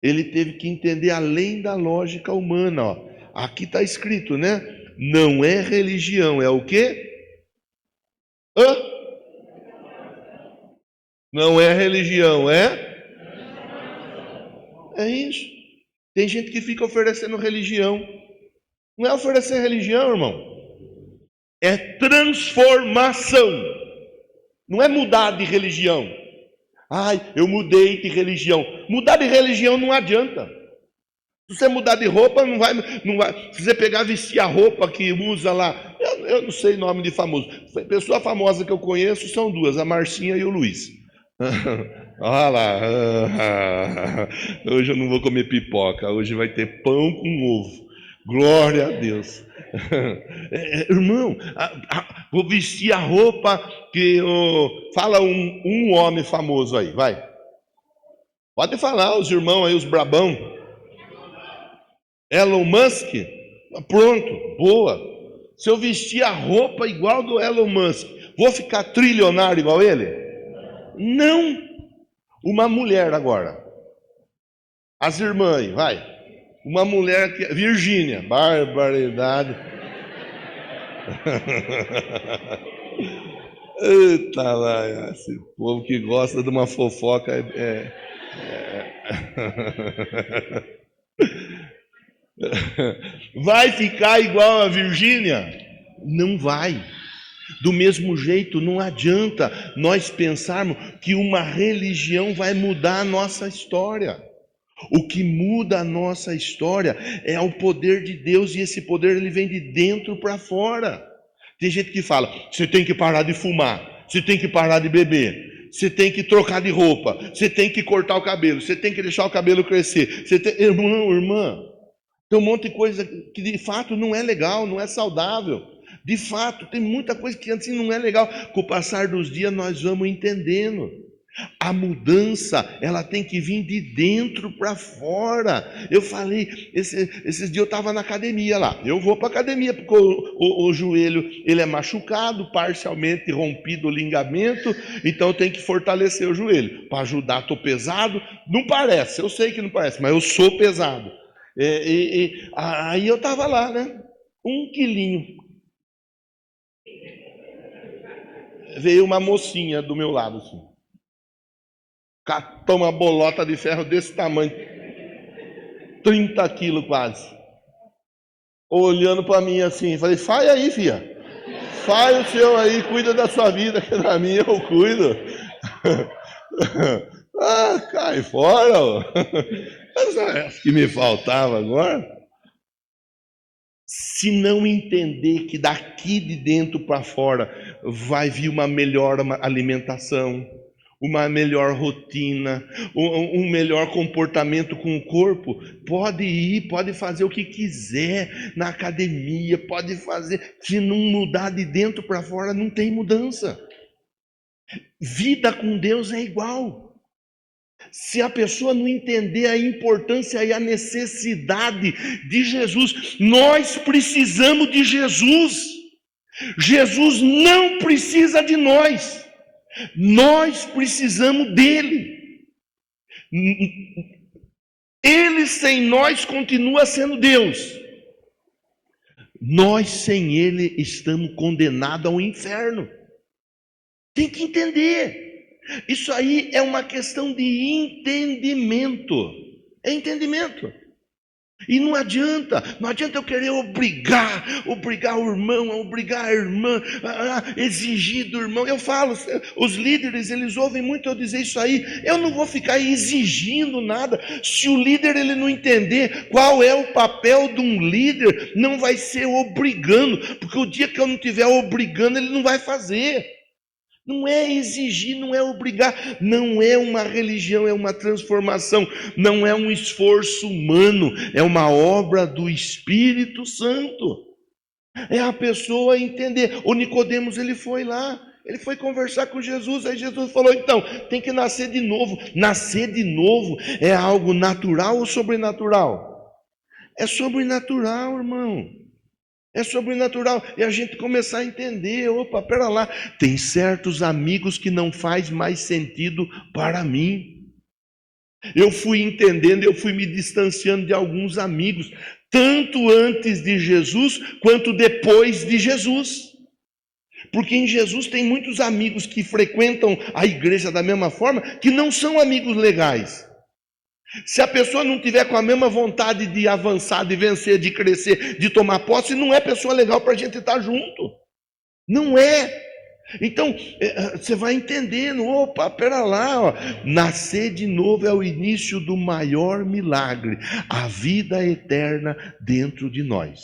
Ele teve que entender além da lógica humana. Ó. Aqui está escrito, né? Não é religião, é o quê? Não é religião, é? É isso. Tem gente que fica oferecendo religião. Não é oferecer religião, irmão. É transformação. Não é mudar de religião. Ai, eu mudei de religião. Mudar de religião não adianta. Se você mudar de roupa, não vai. Se você pegar e vestir a roupa que usa lá, eu não sei nome de famoso. Pessoa famosa que eu conheço são duas, a Marcinha e o Luiz. Olha lá. Hoje eu não vou comer pipoca, hoje vai ter pão com ovo. Glória a Deus. Irmão, vou vestir a roupa que. Fala um homem famoso aí, vai. Pode falar, os irmãos aí, os brabão. Elon Musk? Pronto, boa. Se eu vestir a roupa igual do Elon Musk, vou ficar trilionário igual ele? Não. Uma mulher agora. As irmãs, vai. Uma mulher que. Virgínia, barbaridade. Eita lá, esse povo que gosta de uma fofoca Vai ficar igual a Virgínia? Não vai. Do mesmo jeito, não adianta nós pensarmos que uma religião vai mudar a nossa história. O que muda a nossa história é o poder de Deus, e esse poder ele vem de dentro para fora. Tem gente que fala, você tem que parar de fumar, você tem que parar de beber, você tem que trocar de roupa, você tem que cortar o cabelo, você tem que deixar o cabelo crescer. Irmão, irmã, tem um monte de coisa que de fato não é legal, não é saudável. De fato, tem muita coisa que assim não é legal. Com o passar dos dias nós vamos entendendo. A mudança, ela tem que vir de dentro para fora. Eu falei, esses dias eu estava na academia lá. Eu vou para a academia porque o joelho ele é machucado, parcialmente rompido o ligamento, então eu tenho que fortalecer o joelho. Para ajudar, estou pesado. Não parece, eu sei que não parece, mas eu sou pesado. Aí eu estava lá, né? 1 quilinho. Veio uma mocinha do meu lado, assim. Catou uma bolota de ferro desse tamanho, 30 quilos quase. Olhando para mim assim, falei, faz aí, filha. Faz o seu aí, cuida da sua vida, que da minha eu cuido. Cai fora, ó. Essa que me faltava agora. Se não entender que daqui de dentro para fora vai vir uma melhor alimentação, uma melhor rotina, um melhor comportamento com o corpo, pode ir, pode fazer o que quiser na academia, pode fazer. Se não mudar de dentro para fora, não tem mudança. Vida com Deus é igual. Se a pessoa não entender a importância e a necessidade de Jesus, nós precisamos de Jesus. Jesus não precisa de nós. Nós precisamos dele. Ele sem nós continua sendo Deus. Nós sem ele estamos condenados ao inferno. Tem que entender. Isso aí é uma questão de entendimento. É entendimento. E não adianta eu querer obrigar o irmão, obrigar a irmã, exigir do irmão. Eu falo, os líderes, eles ouvem muito eu dizer isso aí. Eu não vou ficar exigindo nada. Se o líder ele não entender qual é o papel de um líder, não vai ser obrigando, porque o dia que eu não estiver obrigando, ele não vai fazer. Não é exigir, não é obrigar, não é uma religião, é uma transformação, não é um esforço humano, é uma obra do Espírito Santo. É a pessoa entender. O Nicodemos, ele foi lá, ele foi conversar com Jesus, aí Jesus falou, então, tem que nascer de novo. Nascer de novo é algo natural ou sobrenatural? É sobrenatural, irmão. É sobrenatural, e a gente começar a entender, opa, pera lá, tem certos amigos que não faz mais sentido para mim. Eu fui entendendo, eu fui me distanciando de alguns amigos, tanto antes de Jesus, quanto depois de Jesus. Porque em Jesus tem muitos amigos que frequentam a igreja da mesma forma, que não são amigos legais. Se a pessoa não tiver com a mesma vontade de avançar, de vencer, de crescer, de tomar posse, não é pessoa legal para a gente estar junto. Não é. Então, você vai entendendo, opa, pera lá, ó. Nascer de novo é o início do maior milagre, a vida eterna dentro de nós.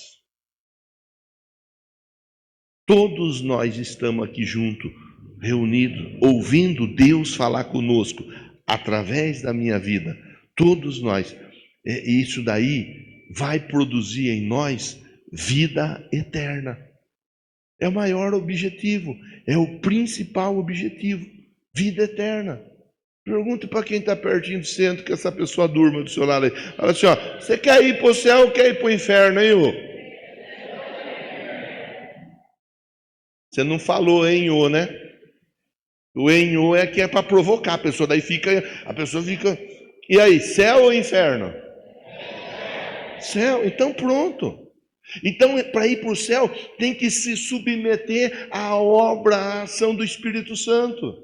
Todos nós estamos aqui juntos, reunidos, ouvindo Deus falar conosco, através da minha vida. Todos nós. Isso daí vai produzir em nós vida eterna. É o maior objetivo, é o principal objetivo, vida eterna. Pergunte para quem está pertinho do centro, que essa pessoa durma do seu lado aí. Fala assim, ó, você quer ir para o céu ou quer ir para o inferno, hein, ô? Você não falou em ô, né? O em ô é que é para provocar a pessoa, daí a pessoa fica... E aí, céu ou inferno? Céu, então pronto. Então, para ir para o céu, tem que se submeter à obra, à ação do Espírito Santo.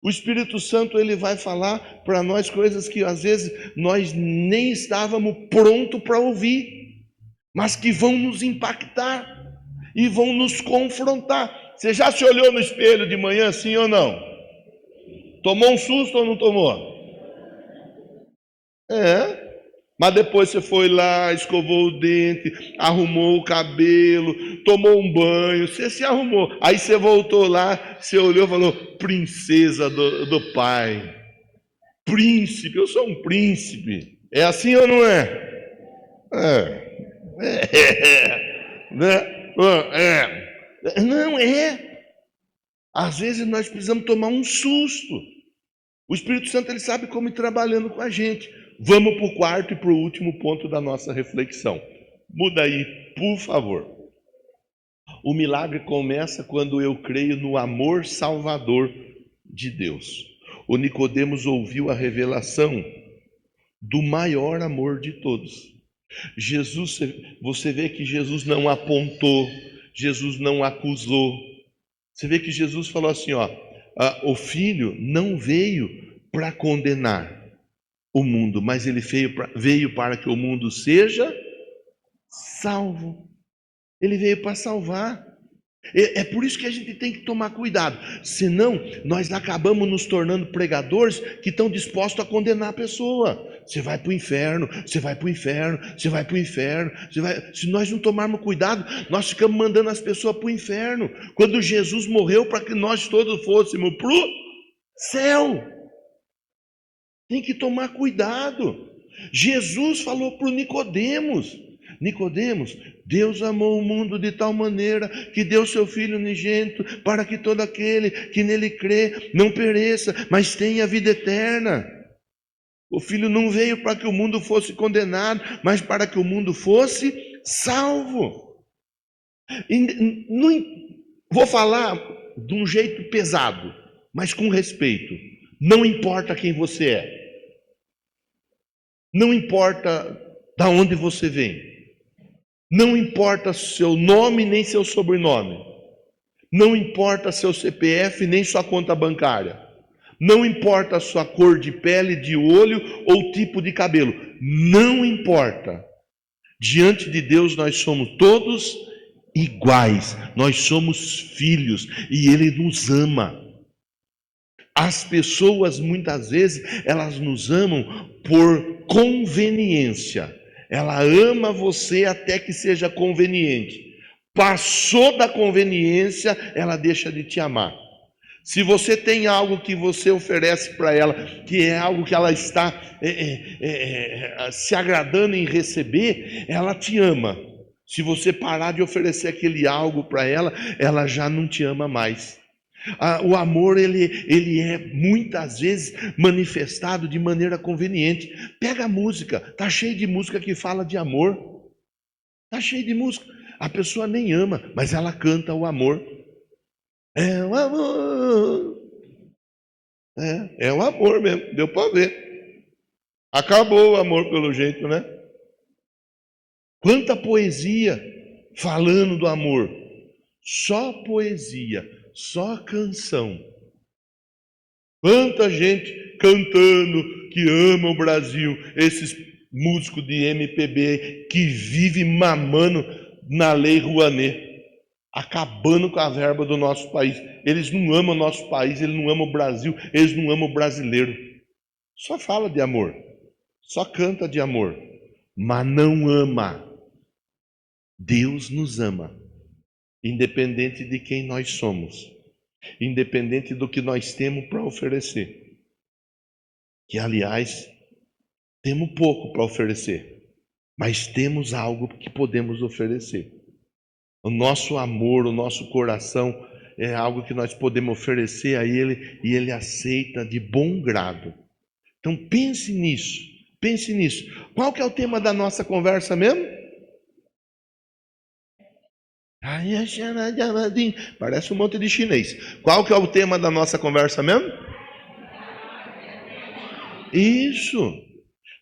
O Espírito Santo, ele vai falar para nós coisas que às vezes nós nem estávamos prontos para ouvir, mas que vão nos impactar e vão nos confrontar. Você já se olhou no espelho de manhã, sim ou não? Tomou um susto ou não tomou? Mas depois você foi lá, escovou o dente, arrumou o cabelo, tomou um banho, você se arrumou. Aí você voltou lá, você olhou e falou, princesa do pai. Príncipe, eu sou um príncipe. É assim ou não é? Não é. Às vezes nós precisamos tomar um susto. O Espírito Santo, ele sabe como ir trabalhando com a gente. Vamos para o quarto e para o último ponto da nossa reflexão. Muda aí, por favor. O milagre começa quando eu creio no amor salvador de Deus. O Nicodemos ouviu a revelação do maior amor de todos. Jesus, você vê que Jesus não apontou, Jesus não acusou. Você vê que Jesus falou assim, ó, o Filho não veio para condenar o mundo, mas ele veio para que o mundo seja salvo. Ele veio para salvar. É por isso que a gente tem que tomar cuidado, senão nós acabamos nos tornando pregadores que estão dispostos a condenar a pessoa. Você vai para o inferno, você vai para o inferno, você vai para o inferno. Se nós não tomarmos cuidado, nós ficamos mandando as pessoas para o inferno, quando Jesus morreu para que nós todos fôssemos para o céu. Tem que tomar cuidado. Jesus falou para o Nicodemos, Nicodemos, Deus amou o mundo de tal maneira que deu seu Filho unigênito para que todo aquele que nele crê não pereça, mas tenha vida eterna. O Filho não veio para que o mundo fosse condenado, mas para que o mundo fosse salvo. Vou falar de um jeito pesado, mas com respeito. Não importa quem você é. Não importa de onde você vem. Não importa seu nome nem seu sobrenome. Não importa seu CPF nem sua conta bancária. Não importa a sua cor de pele, de olho ou tipo de cabelo. Não importa. Diante de Deus nós somos todos iguais. Nós somos filhos e Ele nos ama. As pessoas muitas vezes elas nos amam por conveniência. Ela ama você até que seja conveniente. Passou da conveniência, ela deixa de te amar. Se você tem algo que você oferece para ela, que é algo que ela está se agradando em receber, ela te ama. Se você parar de oferecer aquele algo para ela, ela já não te ama mais. O amor, ele é muitas vezes manifestado de maneira conveniente. Pega a música, está cheio de música que fala de amor. Está cheio de música. A pessoa nem ama, mas ela canta o amor. É o amor. É o amor mesmo, deu para ver. Acabou o amor pelo jeito, né? Quanta poesia falando do amor. Só poesia, só canção. Quanta gente cantando que ama o Brasil, esses músicos de MPB que vivem mamando na Lei Rouanet, acabando com a verba do nosso país. Eles não amam o nosso país, eles não amam o Brasil, eles não amam o brasileiro. Só fala de amor, só canta de amor, mas não ama. Deus nos ama, independente de quem nós somos, independente do que nós temos para oferecer. Que, aliás, temos pouco para oferecer, mas temos algo que podemos oferecer. O nosso amor, o nosso coração é algo que nós podemos oferecer a Ele e Ele aceita de bom grado. Então pense nisso, pense nisso. Qual que é o tema da nossa conversa mesmo? Parece um monte de chinês. Qual que é o tema da nossa conversa mesmo? Isso.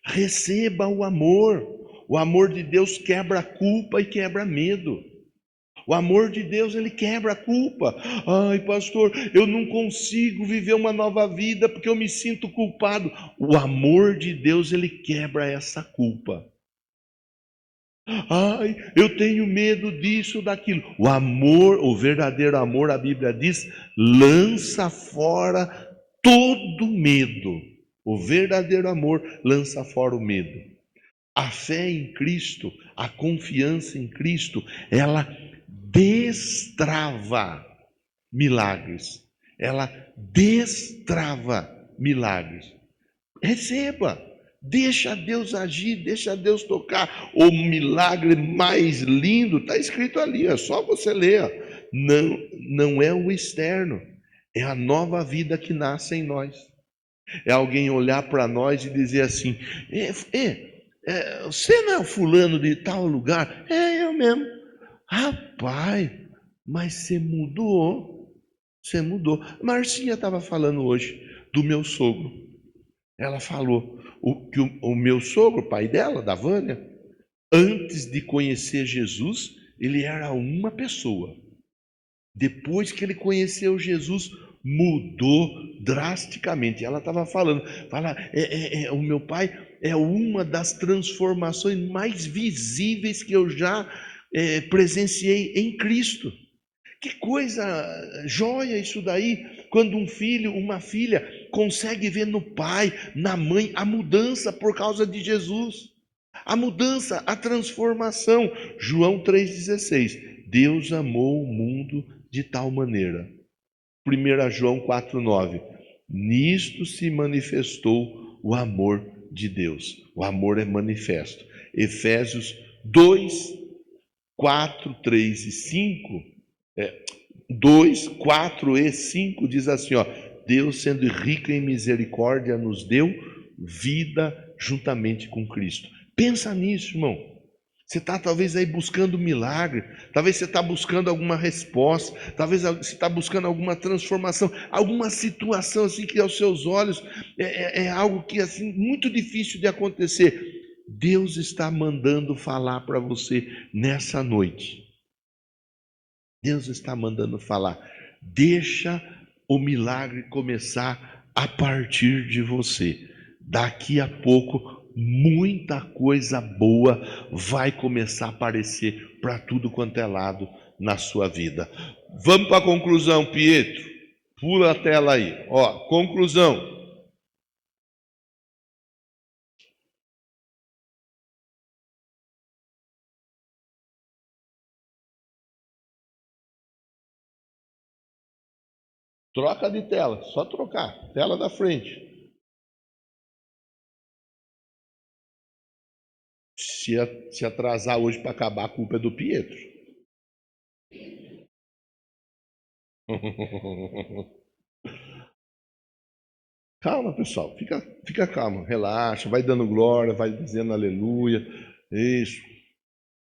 Receba o amor. O amor de Deus quebra a culpa e quebra medo. O amor de Deus, ele quebra a culpa. Ai, pastor, eu não consigo viver uma nova vida porque eu me sinto culpado. O amor de Deus, ele quebra essa culpa. Ai, eu tenho medo disso, daquilo. O amor, o verdadeiro amor, a Bíblia diz, lança fora todo medo. O verdadeiro amor lança fora o medo. A fé em Cristo, a confiança em Cristo, ela destrava milagres. Ela destrava milagres. Receba. Deixa Deus agir, deixa Deus tocar. O milagre mais lindo está escrito ali, é só você ler. Não é o externo, é a nova vida que nasce em nós. É alguém olhar para nós e dizer assim: você não é o fulano de tal lugar? É eu mesmo. Rapaz, mas você mudou. Você mudou. Marcinha estava falando hoje do meu sogro. Ela falou que o meu sogro, pai dela, da Vânia, antes de conhecer Jesus, ele era uma pessoa. Depois que ele conheceu Jesus, mudou drasticamente. Ela estava falando, o meu pai é uma das transformações mais visíveis que eu já presenciei em Cristo. Que coisa joia isso daí, quando um filho, uma filha consegue ver no pai, na mãe, a mudança por causa de Jesus. A mudança, a transformação. João 3,16. Deus amou o mundo de tal maneira. 1 João 4,9. Nisto se manifestou o amor de Deus. O amor é manifesto. Efésios 2, 4, 3 e 5. 2, 4 e 5 diz assim, ó: Deus, sendo rico em misericórdia, nos deu vida juntamente com Cristo. Pensa nisso, irmão. Você está talvez aí buscando um milagre, talvez você está buscando alguma resposta, talvez você está buscando alguma transformação, alguma situação assim que aos seus olhos é algo que assim muito difícil de acontecer. Deus está mandando falar para você nessa noite. Deus está mandando falar. Deixa o milagre começar a partir de você. Daqui a pouco, muita coisa boa vai começar a aparecer para tudo quanto é lado na sua vida. Vamos para a conclusão, Pietro. Pula a tela aí. Ó, conclusão. Troca de tela, só trocar. Tela da frente. Se atrasar hoje para acabar, a culpa é do Pietro. Calma, pessoal, fica calmo, relaxa, vai dando glória, vai dizendo aleluia. Isso.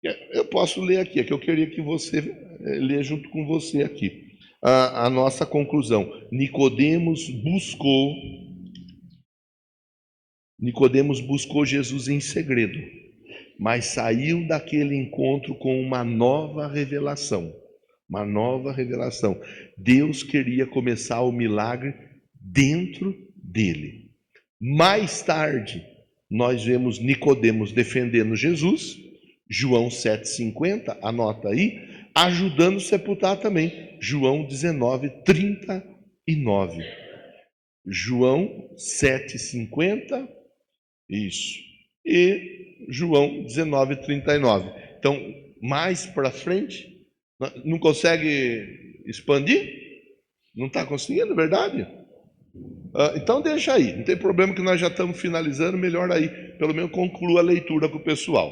Eu posso ler aqui, é que eu queria que você lê junto com você aqui. A nossa conclusão. Nicodemos buscou Jesus em segredo, mas saiu daquele encontro com uma nova revelação. Uma nova revelação. Deus queria começar o milagre dentro dele. Mais tarde, nós vemos Nicodemos defendendo Jesus, João 7,50, anota aí, ajudando a sepultar também, João 19:39. João 7,50, isso, e João 19:39. Então, mais para frente, não consegue expandir? Não está conseguindo, é verdade? Então deixa aí, não tem problema que nós já estamos finalizando, melhor aí, pelo menos conclua a leitura com o pessoal.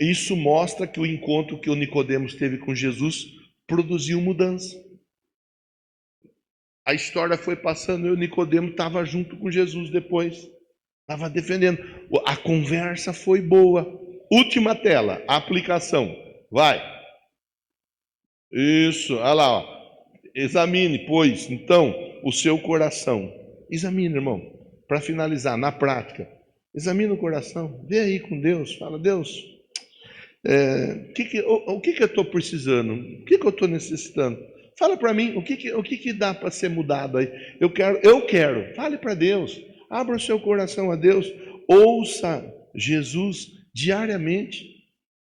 Isso mostra que o encontro que o Nicodemos teve com Jesus produziu mudança. A história foi passando e o Nicodemo estava junto com Jesus depois, estava defendendo. A conversa foi boa. Última tela, a aplicação. Vai. Isso, olha lá, ó. Examine, pois, então, o seu coração. Examine, irmão, para finalizar, na prática. Examine o coração, vê aí com Deus, fala, Deus, o que eu estou precisando? O que eu estou necessitando? Fala para mim, o que dá para ser mudado aí? Eu quero, fale para Deus, abra o seu coração a Deus, ouça Jesus diariamente.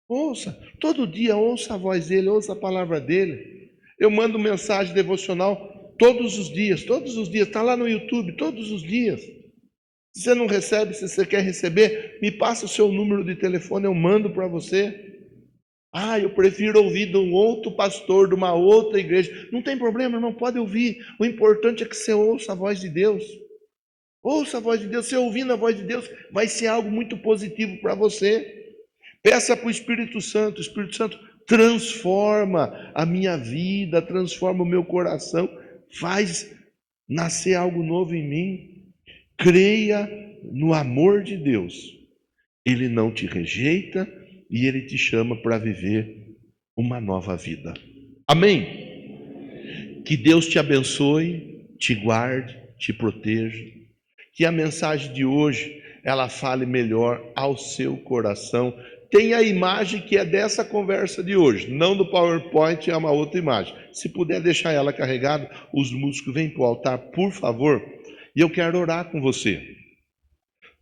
Ouça, todo dia ouça a voz dele, ouça a palavra dele. Eu mando mensagem devocional todos os dias, está lá no YouTube, todos os dias. Se você não recebe, se você quer receber, me passa o seu número de telefone, eu mando para você. Eu prefiro ouvir de um outro pastor, de uma outra igreja. Não tem problema, irmão, pode ouvir. O importante é que você ouça a voz de Deus. Ouça a voz de Deus, você ouvindo a voz de Deus, vai ser algo muito positivo para você. Peça para o Espírito Santo transforma a minha vida, transforma o meu coração, faz nascer algo novo em mim. Creia no amor de Deus. Ele não te rejeita e Ele te chama para viver uma nova vida. Amém? Que Deus te abençoe, te guarde, te proteja. Que a mensagem de hoje, ela fale melhor ao seu coração. Tem a imagem que é dessa conversa de hoje, não do PowerPoint, é uma outra imagem. Se puder deixar ela carregada, os músicos vêm para o altar, por favor. E eu quero orar com você.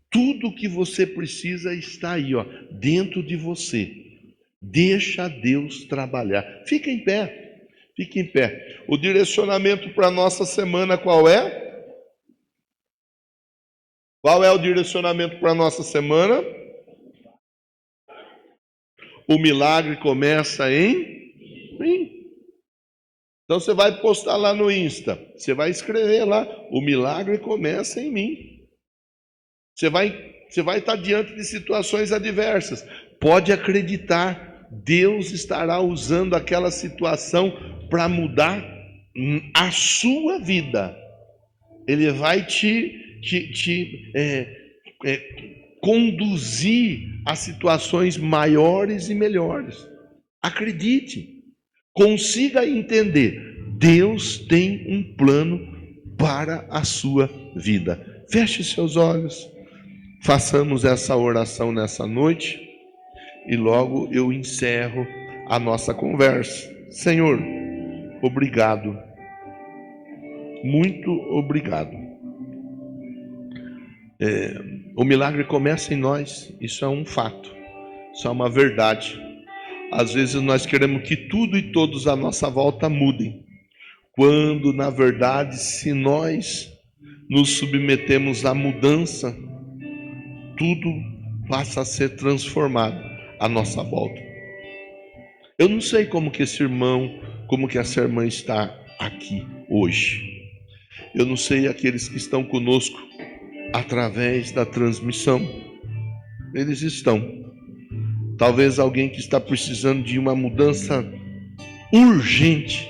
Tudo que você precisa está aí, dentro de você. Deixa Deus trabalhar. Fica em pé, fique em pé. O direcionamento para a nossa semana qual é? Qual é o direcionamento para a nossa semana? O milagre começa em mim. Então você vai postar lá no Insta, você vai escrever lá, o milagre começa em mim. Você vai estar diante de situações adversas. Pode acreditar, Deus estará usando aquela situação para mudar a sua vida. Ele vai te conduzir a situações maiores e melhores. Acredite, consiga entender, Deus tem um plano para a sua vida. Feche seus olhos, façamos essa oração nessa noite e logo eu encerro a nossa conversa. Senhor, obrigado, muito obrigado. O milagre começa em nós, isso é um fato, isso é uma verdade. Às vezes nós queremos que tudo e todos à nossa volta mudem, quando na verdade, se nós nos submetemos à mudança, tudo passa a ser transformado à nossa volta. Eu não sei como que esse irmão, como que essa irmã está aqui hoje. Eu não sei aqueles que estão conosco através da transmissão. Eles estão. Talvez alguém que está precisando de uma mudança urgente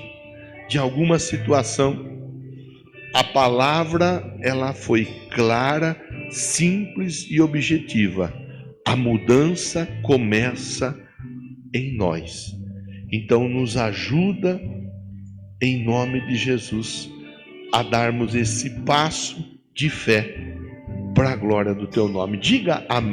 de alguma situação. A palavra, ela foi clara, simples e objetiva. A mudança começa em nós. Então nos ajuda, em nome de Jesus, a darmos esse passo de fé para a glória do teu nome. Diga amém.